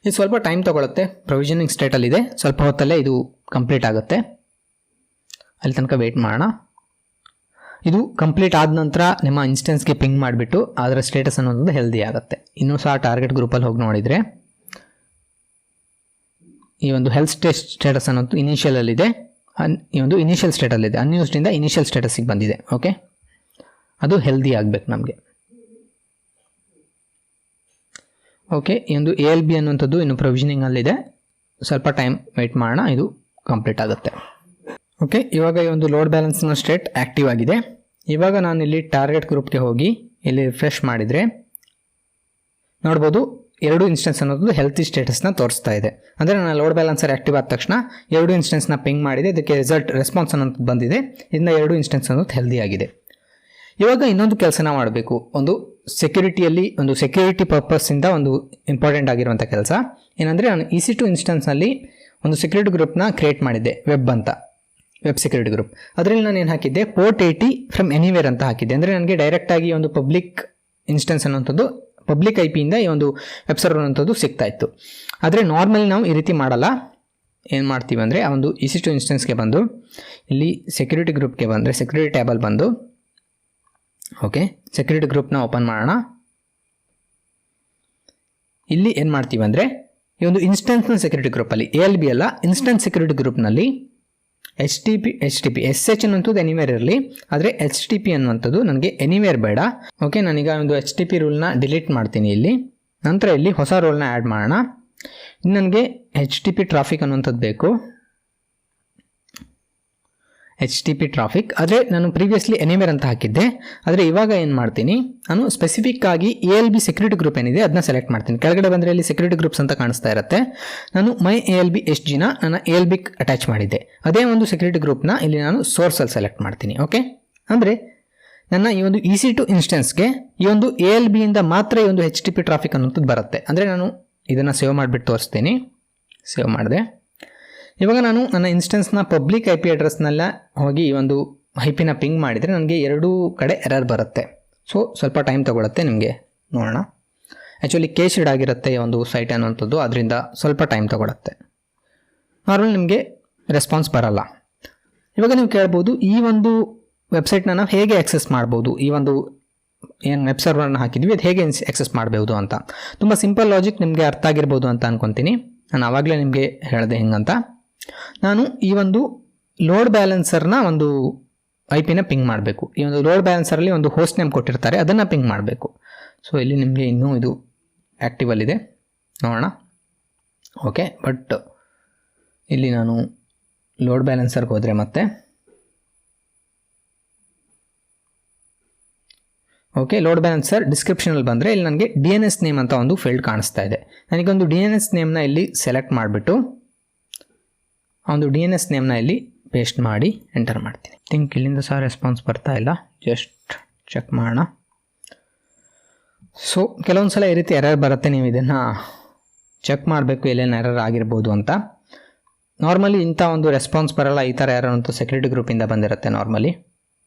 ಇದು ಸ್ವಲ್ಪ ಟೈಮ್ ತೊಗೊಳುತ್ತೆ, ಪ್ರೊವಿಷನಿಂಗ್ ಸ್ಟೇಟಲ್ಲಿದೆ, ಸ್ವಲ್ಪ ಹೊತ್ತಲ್ಲೇ ಇದು ಕಂಪ್ಲೀಟ್ ಆಗುತ್ತೆ. ಅಲ್ಲಿ ತನಕ ವೆಯ್ಟ್ ಮಾಡೋಣ. ಇದು ಕಂಪ್ಲೀಟ್ ಆದ ನಂತರ ನಿಮ್ಮ ಇನ್ಸ್ಟೆನ್ಸ್ಗೆ ಪಿಂಗ್ ಮಾಡಿಬಿಟ್ಟು ಅದರ ಸ್ಟೇಟಸ್ ಅನ್ನೋದು ಹೆಲ್ದಿ ಆಗುತ್ತೆ. ಇನ್ನೂ ಸಹ ಟಾರ್ಗೆಟ್ ಗ್ರೂಪಲ್ಲಿ ಹೋಗಿ ನೋಡಿದರೆ ಈ ಒಂದು ಹೆಲ್ತ್ ಸ್ಟೇಟಸ್ ಅನ್ನೋದು ಇನಿಷಿಯಲಲ್ಲಿದೆ, ಈ ಒಂದು ಇನಿಷಿಯಲ್ ಸ್ಟೇಟಲ್ಲಿದೆ. ಅನ್ಯೂಸ್ಡಿಂದ ಇನಿಷಿಯಲ್ ಸ್ಟೇಟಸ್ಸಿಗೆ ಬಂದಿದೆ. ಓಕೆ, ಅದು ಹೆಲ್ದಿ ಆಗಬೇಕು ನಮಗೆ. ಓಕೆ, ಈ ಒಂದು ALB ಅನ್ನುವಂಥದ್ದು ಇನ್ನು ಪ್ರೊವಿಷನಿಂಗಲ್ಲಿದೆ, ಸ್ವಲ್ಪ ಟೈಮ್ ವೆಯ್ಟ್ ಮಾಡೋಣ, ಇದು ಕಂಪ್ಲೀಟ್ ಆಗುತ್ತೆ. ಓಕೆ, ಇವಾಗ ಈ ಒಂದು ಲೋಡ್ ಬ್ಯಾಲೆನ್ಸ್ನ ಸ್ಟೇಟ್ ಆ್ಯಕ್ಟಿವ್ ಆಗಿದೆ. ಇವಾಗ ನಾನು ಇಲ್ಲಿ ಟಾರ್ಗೆಟ್ ಗ್ರೂಪ್ಗೆ ಹೋಗಿ ಇಲ್ಲಿ ರಿಫ್ರೆಶ್ ಮಾಡಿದರೆ ನೋಡ್ಬೋದು ಎರಡು ಇನ್ಸ್ಟೆನ್ಸ್ ಅನ್ನೋದು ಹೆಲ್ತಿ ಸ್ಟೇಟಸ್ನ ತೋರಿಸ್ತಾ ಇದೆ. ಅಂದರೆ ನಾನು ಲೋಡ್ ಬ್ಯಾಲೆನ್ಸರ್ ಆ್ಯಕ್ಟಿವ್ ಆದ ತಕ್ಷಣ ಎರಡು ಇನ್ಸ್ಟೆನ್ಸ್ನ ಪಿಂಗ್ ಮಾಡಿದೆ, ಇದಕ್ಕೆ ರೆಸ್ಪಾನ್ಸ್ ಅನ್ನೋದು ಬಂದಿದೆ, ಇದನ್ನ ಎರಡು ಇನ್ಸ್ಟೆನ್ಸ್ ಅನ್ನೋದು ಹೆಲ್ದಿ ಆಗಿದೆ. ಇವಾಗ ಇನ್ನೊಂದು ಕೆಲಸನ ಮಾಡಬೇಕು, ಒಂದು ಸೆಕ್ಯೂರಿಟಿಯಲ್ಲಿ ಒಂದು ಸೆಕ್ಯೂರಿಟಿ ಪರ್ಪಸ್ಸಿಂದ ಒಂದು ಇಂಪಾರ್ಟೆಂಟ್ ಆಗಿರುವಂಥ ಕೆಲಸ ಏನಂದರೆ, ನಾನು EC2 ಇನ್ಸ್ಟೆನ್ಸ್ನಲ್ಲಿ ಒಂದು ಸೆಕ್ಯೂರಿಟಿ ಗ್ರೂಪ್ನ ಕ್ರಿಯೇಟ್ ಮಾಡಿದ್ದೆ, ವೆಬ್ ಸೆಕ್ಯೂರಿಟಿ ಗ್ರೂಪ್. ಅದರಲ್ಲಿ ನಾನು ಏನು ಹಾಕಿದ್ದೆ, port 80 ಫ್ರಮ್ ಎನಿವೇರ್ ಅಂತ ಹಾಕಿದ್ದೆ. ಅಂದರೆ ನನಗೆ ಡೈರೆಕ್ಟಾಗಿ ಒಂದು ಪಬ್ಲಿಕ್ ಇನ್ಸ್ಟೆನ್ಸ್ ಅನ್ನೋಂಥದ್ದು ಪಬ್ಲಿಕ್ IP ಇಂದ ಈ ಒಂದು ವೆಬ್ ಸರ್ವರ್ ಅನ್ನೋಂಥದ್ದು ಸಿಗ್ತಾ ಇತ್ತು. ಆದರೆ ನಾರ್ಮಲಿ ನಾವು ಈ ರೀತಿ ಮಾಡಲ್ಲ. ಏನು ಮಾಡ್ತೀವಿ ಅಂದರೆ, ಆ ಒಂದು EC2 ಇನ್ಸ್ಟೆನ್ಸ್ಗೆ ಬಂದು ಇಲ್ಲಿ ಸೆಕ್ಯೂರಿಟಿ ಗ್ರೂಪ್ಗೆ ಬಂದರೆ ಸೆಕ್ಯೂರಿಟಿ ಟ್ಯಾಬಲ್ ಬಂದು ಓಕೆ ಸೆಕ್ಯೂರಿಟಿ ಗ್ರೂಪ್ನ ಓಪನ್ ಮಾಡೋಣ. ಇಲ್ಲಿ ಏನು ಮಾಡ್ತೀವಿ ಅಂದರೆ, ಈ ಒಂದು ಇನ್ಸ್ಟೆನ್ಸ್ನ ಸೆಕ್ಯೂರಿಟಿ ಗ್ರೂಪಲ್ಲಿ ALB ಅಲ್ಲ, ಇನ್ಸ್ಟೆನ್ಸ್ ಸೆಕ್ಯೂರಿಟಿ ಗ್ರೂಪ್ನಲ್ಲಿ HTTP SH ಅನ್ನುವಂಥದ್ದು ಎನಿವೇರ್ ಇರಲಿ, ಆದರೆ HTTP ಅನ್ನುವಂಥದ್ದು ನನಗೆ ಎನಿವೇರ್ ಬೇಡ. ಓಕೆ, ನಾನೀಗ ಒಂದು HTTP ರೂಲ್ನ ಡಿಲೀಟ್ ಮಾಡ್ತೀನಿ ಇಲ್ಲಿ. ನಂತರ ಇಲ್ಲಿ ಹೊಸ ರೂಲ್ನ ಆ್ಯಡ್ ಮಾಡೋಣ. ಇನ್ನು ನನಗೆ HTTP ಟ್ರಾಫಿಕ್ ಅನ್ನುವಂಥದ್ದು ಬೇಕು, HTTP ಟ್ರಾಫಿಕ್. ಆದರೆ ನಾನು ಪ್ರೀವಿಯಸ್ಲಿ ಎನಿವೇರ್ ಅಂತ ಹಾಕಿದ್ದೆ. ಆದರೆ ಇವಾಗ ಏನು ಮಾಡ್ತೀನಿ, ನಾನು ಸ್ಪೆಸಿಫಿಕ್ ಆಗಿ ALB ಸೆಕ್ಯೂರಿಟಿ ಗ್ರೂಪ್ ಏನಿದೆ ಅದನ್ನ ಸೆಲೆಕ್ಟ್ ಮಾಡ್ತೀನಿ. ಕೆಳಗಡೆ ಬಂದರೆ ಇಲ್ಲಿ ಸೆಕ್ಯೂರಿಟಿ ಗ್ರೂಪ್ಸ್ ಅಂತ ಕಾಣಿಸ್ತಾ ಇರುತ್ತೆ. ನಾನು ಮೈ ALB SGನ ನನ್ನ ALB ಅಟ್ಯಾಚ್ ಮಾಡಿದ್ದೆ. ಅದೇ ಒಂದು ಸೆಕ್ಯೂರಿಟಿ ಗ್ರೂಪ್ನ ಇಲ್ಲಿ ನಾನು ಸೋರ್ಸಲ್ಲಿ ಸೆಲೆಕ್ಟ್ ಮಾಡ್ತೀನಿ. ಓಕೆ, ಅಂದರೆ ನನ್ನ ಈ ಒಂದು EC2 ಇನ್ಸ್ಟೆನ್ಸ್ಗೆ ಈ ಒಂದು ALB ಇಂದ ಮಾತ್ರ ಈ ಒಂದು HTTP ಟ್ರಾಫಿಕ್ ಅನ್ನೋಂಥದ್ದು ಬರುತ್ತೆ. ಅಂದರೆ ನಾನು ಇದನ್ನು ಸೇವ್ ಮಾಡಿಬಿಟ್ಟು ತೋರಿಸ್ತೀನಿ. ಸೇವ್ ಮಾಡಿದೆ. ಇವಾಗ ನಾನು ನನ್ನ ಇನ್ಸ್ಟೆನ್ಸ್ನ ಪಬ್ಲಿಕ್ IP ಅಡ್ರೆಸ್ನೆಲ್ಲ ಹೋಗಿ ಈ ಒಂದು IP ನ ಪಿಂಗ್ ಮಾಡಿದರೆ ನನಗೆ ಎರಡೂ ಕಡೆ ಎರರ್ ಬರುತ್ತೆ. ಸೊ ಸ್ವಲ್ಪ ಟೈಮ್ ತೊಗೊಳುತ್ತೆ, ನಿಮಗೆ ನೋಡೋಣ. ಆ್ಯಕ್ಚುಲಿ ಕೇಶ್ಡ್ ಆಗಿರುತ್ತೆ ಈ ಒಂದು ಸೈಟ್ ಅನ್ನೋಂಥದ್ದು, ಅದರಿಂದ ಸ್ವಲ್ಪ ಟೈಮ್ ತೊಗೊಳುತ್ತೆ. ನಾರ್ಮಲ್ ನಿಮಗೆ ರೆಸ್ಪಾನ್ಸ್ ಬರಲ್ಲ. ಇವಾಗ ನೀವು ಕೇಳ್ಬೋದು, ಈ ಒಂದು ವೆಬ್ಸೈಟ್ನ ನಾವು ಹೇಗೆ ಆಕ್ಸೆಸ್ ಮಾಡ್ಬೋದು, ಈ ಒಂದು ಏನು ವೆಬ್ ಸರ್ವರ್ನ ಹಾಕಿದ್ವಿ ಅದು ಹೇಗೆ ಆಕ್ಸೆಸ್ ಮಾಡಬಹುದು ಅಂತ. ತುಂಬ ಸಿಂಪಲ್ ಲಾಜಿಕ್, ನಿಮಗೆ ಅರ್ಥ ಆಗಿರ್ಬೋದು ಅಂತ ಅಂದ್ಕೊತೀನಿ. ನಾನು ಆವಾಗಲೇ ನಿಮಗೆ ಹೇಳಿದೆ ಹೆಂಗಂತ. ನಾನು ಈ ಒಂದು ಲೋಡ್ ಬ್ಯಾಲೆನ್ಸರ್ನ ಒಂದು IP ನ ಪಿಂಗ್ ಮಾಡಬೇಕು. ಈ ಒಂದು ಲೋಡ್ ಬ್ಯಾಲೆನ್ಸರಲ್ಲಿ ಒಂದು ಹೋಸ್ಟ್ ನೇಮ್ ಕೊಟ್ಟಿರ್ತಾರೆ, ಅದನ್ನು ಪಿಂಗ್ ಮಾಡಬೇಕು. ಸೊ ಇಲ್ಲಿ ನಿಮಗೆ ಇನ್ನೂ ಇದು ಆ್ಯಕ್ಟಿವಲ್ಲಿದೆ, ನೋಡೋಣ. ಓಕೆ, ಬಟ್ ಇಲ್ಲಿ ನಾನು ಲೋಡ್ ಬ್ಯಾಲೆನ್ಸರ್ಗೆ ಹೋದರೆ ಮತ್ತೆ ಓಕೆ, ಲೋಡ್ ಬ್ಯಾಲೆನ್ಸರ್ ಡಿಸ್ಕ್ರಿಪ್ಷನಲ್ಲಿ ಬಂದರೆ ಇಲ್ಲಿ ನನಗೆ DNS ನೇಮ್ ಅಂತ ಒಂದು ಫೀಲ್ಡ್ ಕಾಣಿಸ್ತಾ ಇದೆ. ನನಗೊಂದು DNS ನೇಮ್ನ ಇಲ್ಲಿ ಸೆಲೆಕ್ಟ್ ಮಾಡಿಬಿಟ್ಟು ಆ ಒಂದು DNS ನೇಮ್ನ ಇಲ್ಲಿ ಪೇಸ್ಟ್ ಮಾಡಿ ಎಂಟರ್ ಮಾಡ್ತೀನಿ. ಥಿಂಕ್ ಇಲ್ಲಿಂದ ಸಹ ರೆಸ್ಪಾನ್ಸ್ ಬರ್ತಾ ಇಲ್ಲ, ಜಸ್ಟ್ ಚೆಕ್ ಮಾಡೋಣ. ಸೊ ಕೆಲವೊಂದು ಸಲ ಈ ರೀತಿ ಎರರ್ ಬರುತ್ತೆ, ನೀವು ಇದನ್ನು ಚೆಕ್ ಮಾಡಬೇಕು ಎಲ್ಲೇನು ಎರರ್ ಆಗಿರ್ಬೋದು ಅಂತ. ನಾರ್ಮಲಿ ಇಂಥ ಒಂದು ರೆಸ್ಪಾನ್ಸ್ ಬರಲ್ಲ, ಈ ಥರ ಎರರ್ ಅಂತೂ ಸೆಕ್ಯೂರಿಟಿ ಗ್ರೂಪಿಂದ ಬಂದಿರುತ್ತೆ ನಾರ್ಮಲಿ.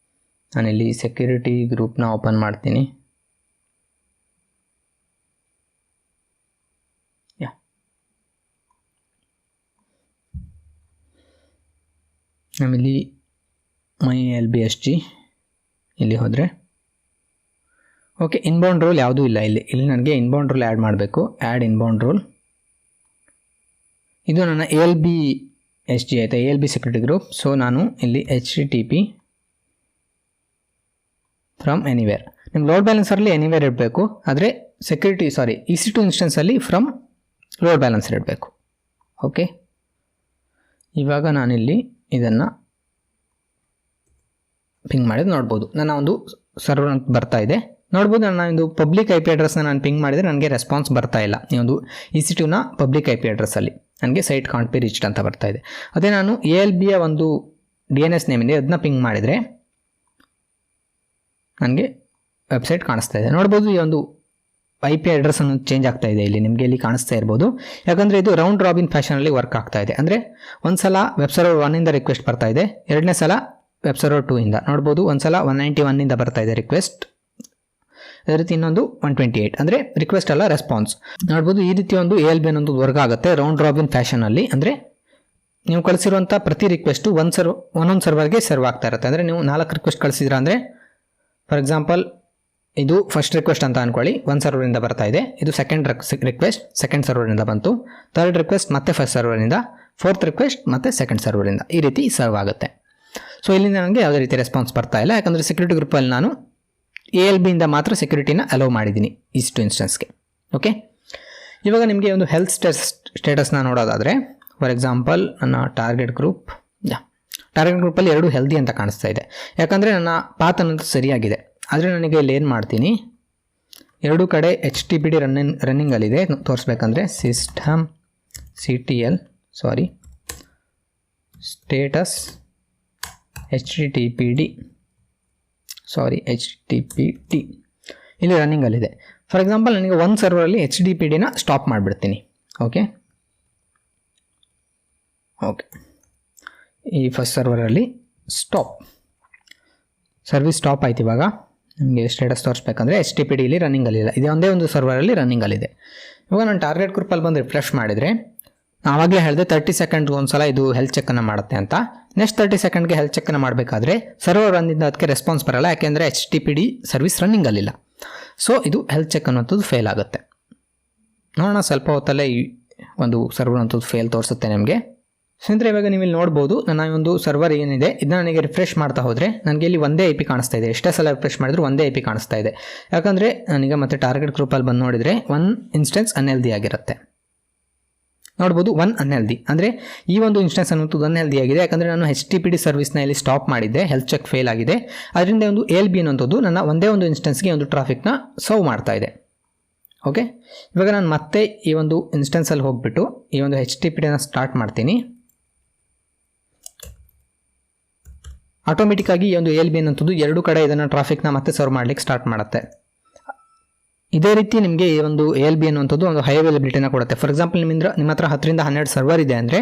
ನಾನಿಲ್ಲಿ ಸೆಕ್ಯೂರಿಟಿ ಗ್ರೂಪ್ನ ಓಪನ್ ಮಾಡ್ತೀನಿ. ನಾವಿಲ್ಲಿ ಮೈ ALB SG ಇಲ್ಲಿ ಹೋದರೆ ಓಕೆ, ಇನ್ಬೌಂಡ್ ರೂಲ್ ಯಾವುದೂ ಇಲ್ಲ ಇಲ್ಲಿ ನನಗೆ ಇನ್ಬೌಂಡ್ ರೂಲ್ ಆ್ಯಡ್ ಮಾಡಬೇಕು. Add inbound rule. ಇದು ನನ್ನ ALB SG ಆಯಿತಾ, ALB ಸೆಕ್ಯೂರಿಟಿ ಗ್ರೂಪ್. ಸೊ ನಾನು ಇಲ್ಲಿ HTTP ಫ್ರಮ್ ಎನಿವೇರ್. ನಿಮ್ಮ ಲೋಡ್ ಬ್ಯಾಲೆನ್ಸರಲ್ಲಿ ಎನಿವೇರ್ ಇಡಬೇಕು, ಆದರೆ EC2 ಇನ್ಸ್ಟೆನ್ಸಲ್ಲಿ ಫ್ರಮ್ ಲೋಡ್ ಬ್ಯಾಲೆನ್ಸರ್ ಇಡಬೇಕು. ಓಕೆ, ಇವಾಗ ನಾನಿಲ್ಲಿ ಇದನ್ನು ಪಿಂಗ್ ಮಾಡಿದ್ರೆ ನೋಡ್ಬೋದು, ನನ್ನ ಒಂದು ಸರ್ವರ್ ಅಂತ ಬರ್ತಾ ಇದೆ. ನೋಡ್ಬೋದು, ನನ್ನ ಒಂದು ಪಬ್ಲಿಕ್ IP ಅಡ್ರೆಸ್ನ ನಾನು ಪಿಂಗ್ ಮಾಡಿದರೆ ನನಗೆ ರೆಸ್ಪಾನ್ಸ್ ಬರ್ತಾ ಇಲ್ಲ. ಈ ಒಂದು EC2ನ ಪಬ್ಲಿಕ್ IP ಅಡ್ರೆಸ್ಸಲ್ಲಿ ನನಗೆ ಸೈಟ್ ಕಾಂಟ್ ಬಿ ರೀಚ್ಡ್ ಅಂತ ಬರ್ತಾ ಇದೆ. ಅದೇ ನಾನು ALBಯ ಒಂದು DNS ನೇಮ್ ಇದೆ, ಅದನ್ನ ಪಿಂಗ್ ಮಾಡಿದರೆ ನನಗೆ ವೆಬ್ಸೈಟ್ ಕಾಣಿಸ್ತಾ ಇದೆ. ನೋಡ್ಬೋದು, ಈ ಒಂದು IP ಅಡ್ರೆಸ್ ಅನ್ನು ಚೇಂಜ್ ಆಗ್ತಾ ಇದೆ ಇಲ್ಲಿ, ನಿಮಗೆ ಇಲ್ಲಿ ಕಾಣಿಸ್ತಾ ಇರ್ಬೋದು. ಯಾಕಂದರೆ ಇದು ರೌಂಡ್ ರಾಬಿನ್ ಫ್ಯಾಷನಲ್ಲಿ ವರ್ಕ್ ಆಗ್ತಾ ಇದೆ. ಅಂದರೆ ಒಂದು ಸಲ ವೆಬ್ ಸರ್ವರ್ 1 ರಿಕ್ವೆಸ್ಟ್ ಬರ್ತಾ ಇದೆ, ಎರಡನೇ ಸಲ ವೆಬ್ ಸರ್ವರ್ 2 ನೋಡ್ಬೋದು, ಒಂದು ಸಲ 191 ಬರ್ತಾ ಇದೆ ರಿಕ್ವೆಸ್ಟ್, ಅದೇ ರೀತಿ ಇನ್ನೊಂದು 128. ಅಂದರೆ ರಿಕ್ವೆಸ್ಟ್ ಅಲ್ಲ, ರೆಸ್ಪಾನ್ಸ್. ನೋಡ್ಬೋದು, ಈ ರೀತಿ ಒಂದು ALB ಅನ್ನೊಂದು ವರ್ಕ್ ಆಗುತ್ತೆ ರೌಂಡ್ ರಾಬಿನ್ ಫ್ಯಾಷನಲ್ಲಿ. ಅಂದರೆ ನೀವು ಕಳಿಸಿರುವಂಥ ಪ್ರತಿ ರಿಕ್ವೆಸ್ಟು ಒಂದೊಂದು ಸರ್ವರ್ಗೆ ಸರ್ವ್ ಆಗ್ತಾ ಇರುತ್ತೆ. ಅಂದರೆ ನೀವು 4 ರಿಕ್ವೆಸ್ಟ್ ಕಳಿಸಿದ್ರ ಅಂದರೆ, ಫಾರ್ ಎಕ್ಸಾಂಪಲ್ ಇದು ಫಸ್ಟ್ ರಿಕ್ವೆಸ್ಟ್ ಅಂತ ಅಂದ್ಕೊಳ್ಳಿ, ಒಂದು ಸರ್ವರಿಂದ ಬರ್ತಾ ಇದೆ. ಇದು ಸೆಕೆಂಡ್ ರಿಕ್ವೆಸ್ಟ್ ಸೆಕೆಂಡ್ ಸರ್ವರಿಂದ ಬಂತು, ಥರ್ಡ್ ರಿಕ್ವೆಸ್ಟ್ ಮತ್ತೆ ಫಸ್ಟ್ ಸರ್ವರಿಂದ, ಫೋರ್ತ್ ರಿಕ್ವೆಸ್ಟ್ ಮತ್ತೆ ಸೆಕೆಂಡ್ ಸರ್ವರಿಂದ, ಈ ರೀತಿ ಸರ್ವ್ ಆಗುತ್ತೆ. ಸೊ ಇಲ್ಲಿಂದ ನನಗೆ ಯಾವುದೇ ರೀತಿ ರೆಸ್ಪಾನ್ಸ್ ಬರ್ತಾ ಇಲ್ಲ, ಯಾಕಂದರೆ ಸೆಕ್ಯೂರಿಟಿ ಗ್ರೂಪಲ್ಲಿ ನಾನು ALB ಇಂದ ಮಾತ್ರ ಸೆಕ್ಯೂರಿಟಿನ ಅಲೋ ಮಾಡಿದ್ದೀನಿ EC2 ಇನ್ಸ್ಟೆನ್ಸ್ಗೆ. ಓಕೆ, ಇವಾಗ ನಿಮಗೆ ಒಂದು ಹೆಲ್ತ್ ಸ್ಟೇಟಸ್ನ ನೋಡೋದಾದರೆ, ಫಾರ್ ಎಕ್ಸಾಂಪಲ್ ನನ್ನ ಟಾರ್ಗೆಟ್ ಗ್ರೂಪಲ್ಲಿ 2 ಹೆಲ್ದಿ ಅಂತ ಕಾಣಿಸ್ತಾ ಇದೆ, ಯಾಕಂದರೆ ನನ್ನ ಪಾತ್ ಅನ್ನೋದು ಸರಿಯಾಗಿದೆ. ಆದರೆ ನನಗೆ ಇಲ್ಲಿ ಏನು ಮಾಡ್ತೀನಿ, ಎರಡು ಕಡೆ HTTP ರನ್ನಿಂಗಲ್ಲಿದೆ ತೋರಿಸ್ಬೇಕಂದ್ರೆ ಸಿಸ್ಟಮ್ ಸ್ಟೇಟಸ್ HTTP ಇಲ್ಲಿ ರನ್ನಿಂಗಲ್ಲಿದೆ. ಫಾರ್ ಎಕ್ಸಾಂಪಲ್ ನನಗೆ ಒಂದು ಸರ್ವರಲ್ಲಿ HTTPನ ಸ್ಟಾಪ್ ಮಾಡಿಬಿಡ್ತೀನಿ. ಓಕೆ, ಈ ಫಸ್ಟ್ ಸರ್ವರಲ್ಲಿ ಸರ್ವಿಸ್ ಸ್ಟಾಪ್ ಆಯ್ತು. ಇವಾಗ ನಿಮಗೆ ಸ್ಟೇಟಸ್ ತೋರಿಸ್ಬೇಕಂದ್ರೆ HTTP ಇಲ್ಲಿ ರನ್ನಿಂಗಲ್ಲಿಲ್ಲ, ಇದೇ ಒಂದೇ ಒಂದು ಸರ್ವರಲ್ಲಿ ರನ್ನಿಂಗಲ್ಲಿದೆ. ಇವಾಗ ನಾನು ಟಾರ್ಗೆಟ್ ಗ್ರೂಪಲ್ಲಿ ಬಂದು ರಿಫ್ರೆಶ್ ಮಾಡಿದರೆ ಆವಾಗಲೇ ಹೇಳಿದೆ 30 ಸೆಕೆಂಡ್ಗೆ ಒಂದು ಸಲ ಇದು ಹೆಲ್ತ್ ಚೆಕ್ಕನ್ನು ಮಾಡುತ್ತೆ ಅಂತ. ನೆಕ್ಸ್ಟ್ 30 ಸೆಕೆಂಡ್ಗೆ ಹೆಲ್ತ್ ಚೆಕ್ಕನ್ನು ಮಾಡಬೇಕಾದ್ರೆ ಸರ್ವರ್ ಬಂದಿದ್ದ ಅದಕ್ಕೆ ರೆಸ್ಪಾನ್ಸ್ ಬರಲ್ಲ, ಯಾಕೆಂದರೆ HTTP ಸರ್ವಿಸ್ ರನ್ನಿಂಗಲ್ಲಿಲ್ಲ. ಸೊ ಇದು ಹೆಲ್ತ್ ಚೆಕ್ ಅನ್ನೋಂಥದ್ದು ಫೇಲ್ ಆಗುತ್ತೆ. ನೋಡೋಣ, ಸ್ವಲ್ಪ ಹೊತ್ತಲ್ಲೇ ಈ ಒಂದು ಸರ್ವರ್ ಅಂಥದ್ದು ಫೇಲ್ ತೋರಿಸುತ್ತೆ ನಿಮಗೆ. ಸ್ನೇಹಿತರೆ, ಇವಾಗ ನೀವು ಇಲ್ಲಿ ನೋಡ್ಬೋದು ನನ್ನ ಒಂದು ಸರ್ವರ್ ಏನಿದೆ ಇದನ್ನ ನನಗೆ ರಿಫ್ರೆಶ್ ಮಾಡ್ತಾ ಹೋದರೆ ನನಗೆ ಇಲ್ಲಿ ಒಂದೇ IP ಕಾಣಿಸ್ತಾ ಇದೆ. ಎಷ್ಟೇ ಸಲ ರಿಫ್ರೆಶ್ ಮಾಡಿದ್ರು ಒಂದೇ IP ಕಾಣಿಸ್ತಾ ಇದೆ. ಯಾಕಂದರೆ ನನಗೆ ಮತ್ತೆ ಟಾರ್ಗೆಟ್ ಗ್ರೂಪಲ್ಲಿ ಬಂದು ನೋಡಿದರೆ 1 ಇನ್ಸ್ಟೆನ್ಸ್ ಅನ್ಹೆಲ್ದಿ ಆಗಿರುತ್ತೆ. ನೋಡ್ಬೋದು 1 ಅನ್ಹೆಲ್ದಿ ಅಂದರೆ ಈ ಒಂದು ಇನ್ಸ್ಟೆನ್ಸ್ ಅನ್ನೋದು ಅನ್ಹೆಲ್ದಿ ಆಗಿದೆ. ಯಾಕಂದರೆ ನಾನು HTTP ಸರ್ವಿಸ್ನ ಇಲ್ಲಿ ಸ್ಟಾಪ್ ಮಾಡಿದ್ದೆ, ಹೆಲ್ತ್ ಚೆಕ್ ಫೇಲ್ ಆಗಿದೆ. ಅದರಿಂದ ಒಂದು ALB ಅನ್ನೋಂಥದ್ದು ನನ್ನ ಒಂದೇ ಒಂದು ಇನ್ಸ್ಟೆನ್ಸ್ಗೆ ಒಂದು ಟ್ರಾಫಿಕ್ನ ಸರ್ವ್ ಮಾಡ್ತಾ ಇದೆ. ಓಕೆ, ಇವಾಗ ನಾನು ಮತ್ತೆ ಈ ಒಂದು ಇನ್ಸ್ಟೆನ್ಸಲ್ಲಿ ಹೋಗ್ಬಿಟ್ಟು ಈ ಒಂದು HTTPನ ಸ್ಟಾರ್ಟ್ ಮಾಡ್ತೀನಿ. ಆಟೋಮೆಟಿಕ್ಕಾಗಿ ಈ ಒಂದು ALB ಅನ್ನೋಂಥದ್ದು ಎರಡು ಕಡೆ ಇದನ್ನು ಟ್ರಾಫಿಕ್ನ ಮತ್ತೆ ಸರ್ವ್ ಮಾಡಲಿಕ್ಕೆ ಸ್ಟಾರ್ಟ್ ಮಾಡುತ್ತೆ. ಇದೇ ರೀತಿ ನಿಮಗೆ ಈ ಒಂದು ALB ಅನ್ನುವಂಥದ್ದು ಒಂದು ಹೈ ಅವೈಲಬಿಲಿಟಿನ ಕೊಡುತ್ತೆ. ಫಾರ್ ಎಕ್ಸಾಂಪಲ್ ನಿಮ್ಮ ಹತ್ರ 10ರಿಂದ 12 ಸರ್ವರ್ ಇದೆ ಅಂದರೆ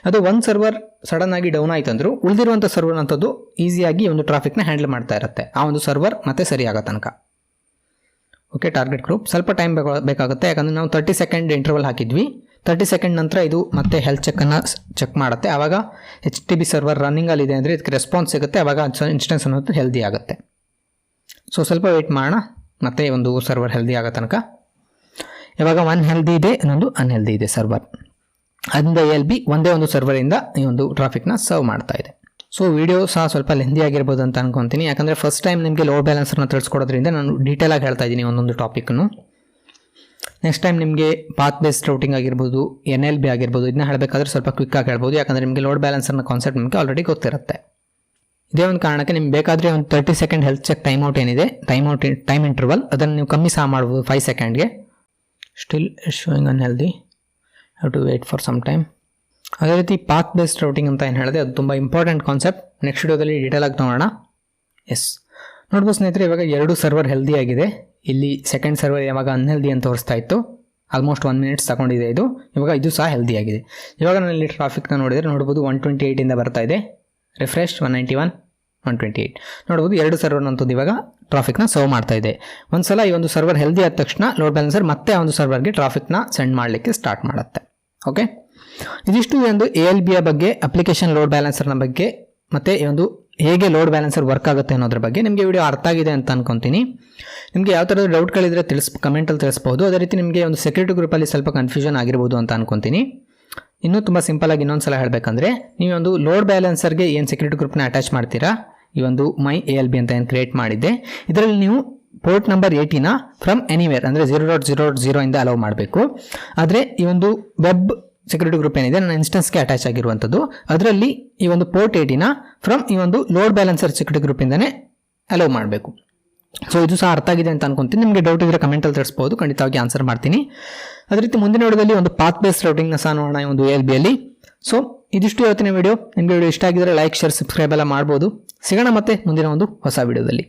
ಅದು ಒಂದು ಸರ್ವರ್ ಸಡನ್ ಆಗಿ ಡೌನ್ ಆಯಿತು ಅಂದರೂ ಉಳಿದಿರುವಂಥ ಸರ್ವರ್ ಅಂಥದ್ದು ಈಸಿಯಾಗಿ ಒಂದು ಟ್ರಾಫಿಕ್ನ ಹ್ಯಾಂಡಲ್ ಮಾಡ್ತಾ ಇರುತ್ತೆ, ಆ ಒಂದು ಸರ್ವರ್ ಮತ್ತೆ ಸರಿ ಆಗೋ ತನಕ. ಓಕೆ, ಟಾರ್ಗೆಟ್ ಗ್ರೂಪ್ ಸ್ವಲ್ಪ ಟೈಮ್ ಬೇಕಾಗುತ್ತೆ, ಯಾಕಂದರೆ ನಾವು 30 ಸೆಕೆಂಡ್ ಇಂಟರ್ವಲ್ ಹಾಕಿದ್ವಿ. 30 ಸೆಕೆಂಡ್ ನಂತರ ಇದು ಮತ್ತೆ ಹೆಲ್ತ್ ಚೆಕ್ಕನ್ನು ಚೆಕ್ ಮಾಡುತ್ತೆ. ಆವಾಗ HTTP ಸರ್ವರ್ ರನ್ನಿಂಗಲ್ಲಿದೆ ಅಂದರೆ ಇದಕ್ಕೆ ರೆಸ್ಪಾನ್ಸ್ ಸಿಗುತ್ತೆ, ಆವಾಗ ಇನ್ಸ್ಟೆನ್ಸ್ ಅನ್ನೋದು ಹೆಲ್ದಿ ಆಗುತ್ತೆ. ಸೊ ಸ್ವಲ್ಪ ವೆಯ್ಟ್ ಮಾಡೋಣ ಮತ್ತೆ ಒಂದು ಸರ್ವರ್ ಹೆಲ್ದಿ ಆಗೋ ತನಕ. ಇವಾಗ 1 ಹೆಲ್ದಿ ಇದೆ, ಇನ್ನೊಂದು ಅನ್ಹೆಲ್ದಿ ಇದೆ ಸರ್ವರ್. ಅದರಿಂದ ALB ಒಂದೇ ಒಂದು ಸರ್ವರಿಂದ ಈ ಒಂದು ಟ್ರಾಫಿಕ್ನ ಸರ್ವ್ ಮಾಡ್ತಾ ಇದೆ. ಸೊ ವಿಡಿಯೋ ಸಹ ಸ್ವಲ್ಪ ಲೆಂದಿ ಆಗಿರ್ಬೋದು ಅಂತ ಅನ್ಕೊತೀನಿ, ಯಾಕಂದರೆ ಫಸ್ಟ್ ಟೈಮ್ ನಿಮಗೆ ಲೋಡ್ ಬ್ಯಾಲೆನ್ಸರ್ನ ತಿಳಿಸ್ಕೊಡೋದ್ರಿಂದ ನಾನು ಡೀಟೇಲಾಗಿ ಹೇಳ್ತಾ ಇದ್ದೀನಿ ಒಂದೊಂದು ಟಾಪಿಕ್ನು. ನೆಕ್ಸ್ಟ್ ಟೈಮ್ ನಿಮಗೆ ಪಾತ್ ಬೇಸ್ಡ್ ರೌಟಿಂಗ್ ಆಗಿರ್ಬೋದು, NLB ಆಗಿರ್ಬೋದು, ಇದನ್ನ ಹೇಳಬೇಕಾದ್ರೆ ಸ್ವಲ್ಪ ಕ್ವಿಕ್ಕಾಗಿ ಹೇಳ್ಬೋದು, ಯಾಕಂದರೆ ನಿಮಗೆ ಲೋಡ್ ಬ್ಯಾಲೆನ್ಸರ್ನ ಕಾನ್ಸೆಪ್ಟ್ ನಿಮಗೆ ಆಲ್ರೆಡಿ ಗೊತ್ತಿರುತ್ತೆ. ಇದೇ ಒಂದು ಕಾರಣಕ್ಕೆ ನಿಮ್ಗೆ ಬೇಕಾದರೆ ಒಂದು 30 ಸೆಕೆಂಡ್ ಹೆಲ್ತ್ ಚೆಕ್ ಟೈಮ್ ಏನಿದೆ, ಟೈಮ್ ಇಂಟರ್ವಲ್ ಅದನ್ನು ನೀವು ಕಮ್ಮಿ ಸಹ ಮಾಡ್ಬೋದು 5 ಸೆಕೆಂಡ್ಗೆ. Still showing unhealthy, have to wait for some time. ಅದೇ ರೀತಿ ಪಾತ್ ಬೇಸ್ಡ್ ರೌಟಿಂಗ್ ಅಂತ ಏನು ಹೇಳಿದೆ ಅದು ತುಂಬ ಇಂಪಾರ್ಟೆಂಟ್ ಕಾನ್ಸೆಪ್ಟ್. ನೆಕ್ಸ್ಟ್ ವಿಡಿಯೋದಲ್ಲಿ ಡೀಟೇಲಾಗಿ ನೋಡೋಣ. ಎಸ್, ನೋಡ್ಬೋದು ಸ್ನೇಹಿತರೆ, ಇವಾಗ 2 ಸರ್ವರ್ ಹೆಲ್ದಿ ಆಗಿದೆ. ಇಲ್ಲಿ ಸೆಕೆಂಡ್ ಸರ್ವರ್ ಯಾವಾಗ ಅನ್ಹೆಲ್ದಿ ಅಂತ ತೋರಿಸ್ತಾ ಇತ್ತು, ಆಲ್ಮೋಸ್ಟ್ 1 ಮಿನಿಟ್ಸ್ ತಗೊಂಡಿದೆ ಇದು. ಇವಾಗ ಇದು ಸಹ ಹೆಲ್ದಿ ಆಗಿದೆ. ಇವಾಗ ನಾನು ಇಲ್ಲಿ ಟ್ರಾಫಿಕ್ನ ನೋಡಿದರೆ ನೋಡ್ಬೋದು 128 ಬರ್ತಾ ಇದೆ. ರಿಫ್ರೆಶ್ 191, 128 ನೋಡ್ಬೋದು. 2 ಸರ್ವರ್ ಅಂತದ್ದು ಇವಾಗ ಟ್ರಾಫಿಕ್ನ ಸರ್ವ್ ಮಾಡ್ತಾ ಇದೆ. ಒಂದ್ಸಲ ಈ ಒಂದು ಸರ್ವರ್ ಹೆಲ್ದಿ ಆದ ತಕ್ಷಣ ಲೋಡ್ ಬ್ಯಾಲೆನ್ಸರ್ ಮತ್ತೆ ಆ ಒಂದು ಸರ್ವರ್ಗೆ ಟ್ರಾಫಿಕ್ನ ಸೆಂಡ್ ಮಾಡಲಿಕ್ಕೆ ಸ್ಟಾರ್ಟ್ ಮಾಡುತ್ತೆ. ಓಕೆ, ಇದಿಷ್ಟು ಒಂದು ALBಯ ಬಗ್ಗೆ, ಅಪ್ಲಿಕೇಶನ್ ಲೋಡ್ ಬ್ಯಾಲೆನ್ಸರ್ನ ಬಗ್ಗೆ, ಮತ್ತು ಈ ಒಂದು ಹೇಗೆ ಲೋಡ್ ಬ್ಯಾಲೆನ್ಸರ್ ವರ್ಕ್ ಆಗುತ್ತೆ ಅನ್ನೋದ್ರ ಬಗ್ಗೆ ನಿಮಗೆ ವಿಡಿಯೋ ಅರ್ಥ ಆಗಿದೆ ಅಂತ ಅನ್ಕೊತೀನಿ. ನಿಮಗೆ ಯಾವ ಥರದ ಡೌಟ್ಗಳಿದ್ರೆ ಕಮೆಂಟಲ್ಲಿ ತಿಳಿಸ್ಬೋದು. ಅದೇ ರೀತಿ ನಿಮಗೆ ಒಂದು ಸೆಕ್ಯೂರಿಟಿ ಗ್ರೂಪಲ್ಲಿ ಸ್ವಲ್ಪ ಕನ್ಫ್ಯೂಷನ್ ಆಗಿರ್ಬೋದು ಅಂತ ಅನ್ಕೊತೀನಿ. ಇನ್ನೂ ತುಂಬ ಸಿಂಪಲಾಗಿ ಇನ್ನೊಂದು ಸಲ ಹೇಳಬೇಕಂದ್ರೆ, ನೀವು ಒಂದು ಲೋಡ್ ಬ್ಯಾಲೆನ್ಸರ್ಗೆ ಏನು ಸೆಕ್ಯೂರಿಟಿ ಗ್ರೂಪ್ನ ಅಟ್ಯಾಚ್ ಮಾಡ್ತೀರಾ, ಈ ಒಂದು ಮೈ ALB ಅಂತ ಏನು ಕ್ರಿಯೇಟ್ ಮಾಡಿದ್ದೆ, ಇದರಲ್ಲಿ ನೀವು ಪೋರ್ಟ್ ನಂಬರ್ 80ನ ಫ್ರಮ್ ಎನಿವೇರ್ ಅಂದರೆ 0.0.0 ಇಂದ ಅಲೌ ಮಾಡಬೇಕು. ಆದರೆ ಈ ಒಂದು ವೆಬ್ ಸೆಕ್ಯೂರಿಟಿ ಗ್ರೂಪ್ ಏನಿದೆ ನನ್ನ ಇನ್ಸ್ಟೆನ್ಸ್ಗೆ ಅಟ್ಯಾಚ್ ಆಗಿರುವಂಥದ್ದು, ಅದರಲ್ಲಿ ಈ ಒಂದು ಪೋರ್ಟ್ 80ನ ಫ್ರಮ್ ಈ ಒಂದು ಲೋಡ್ ಬ್ಯಾಲೆನ್ಸರ್ ಸೆಕ್ಯೂರಿಟಿ ಗ್ರೂಪಿಂದನೇ ಅಲೌ ಮಾಡಬೇಕು. ಸೊ ಇದು ಸಹ ಅರ್ಥ ಆಗಿದೆ ಅಂತ ಅನ್ಕೊಂತೀನಿ. ನಿಮಗೆ ಡೌಟ್ ಇದ್ದರೆ ಕಮೆಂಟಲ್ಲಿ ತಿಳಿಸ್ಬೋದು, ಖಂಡಿತವಾಗಿ ಆನ್ಸರ್ ಮಾಡ್ತೀನಿ. ಅದೇ ರೀತಿ ಮುಂದಿನ ವಿಡಿಯೋದಲ್ಲಿ ಒಂದು ಪಾತ್ ಬೇಸ್ಡ್ ರೌಟಿಂಗ್ನ ಸಹ ನೋಡೋಣ ಈ ಒಂದು ALBಯಲ್ಲಿ. ಸೊ ಇದಿಷ್ಟು ಇವತ್ತಿನ ವಿಡಿಯೋ. ನಿಮಗೆ ವಿಡಿಯೋ ಇಷ್ಟ ಆಗಿದ್ರೆ ಲೈಕ್, ಶೇರ್, ಸಬ್ಸ್ಕ್ರೈಬ್ ಎಲ್ಲ ಮಾಡ್ಬೋದು. ಸಿಗೋಣ ಮತ್ತೆ ಮುಂದಿನ ಒಂದು ಹೊಸ ವಿಡಿಯೋದಲ್ಲಿ.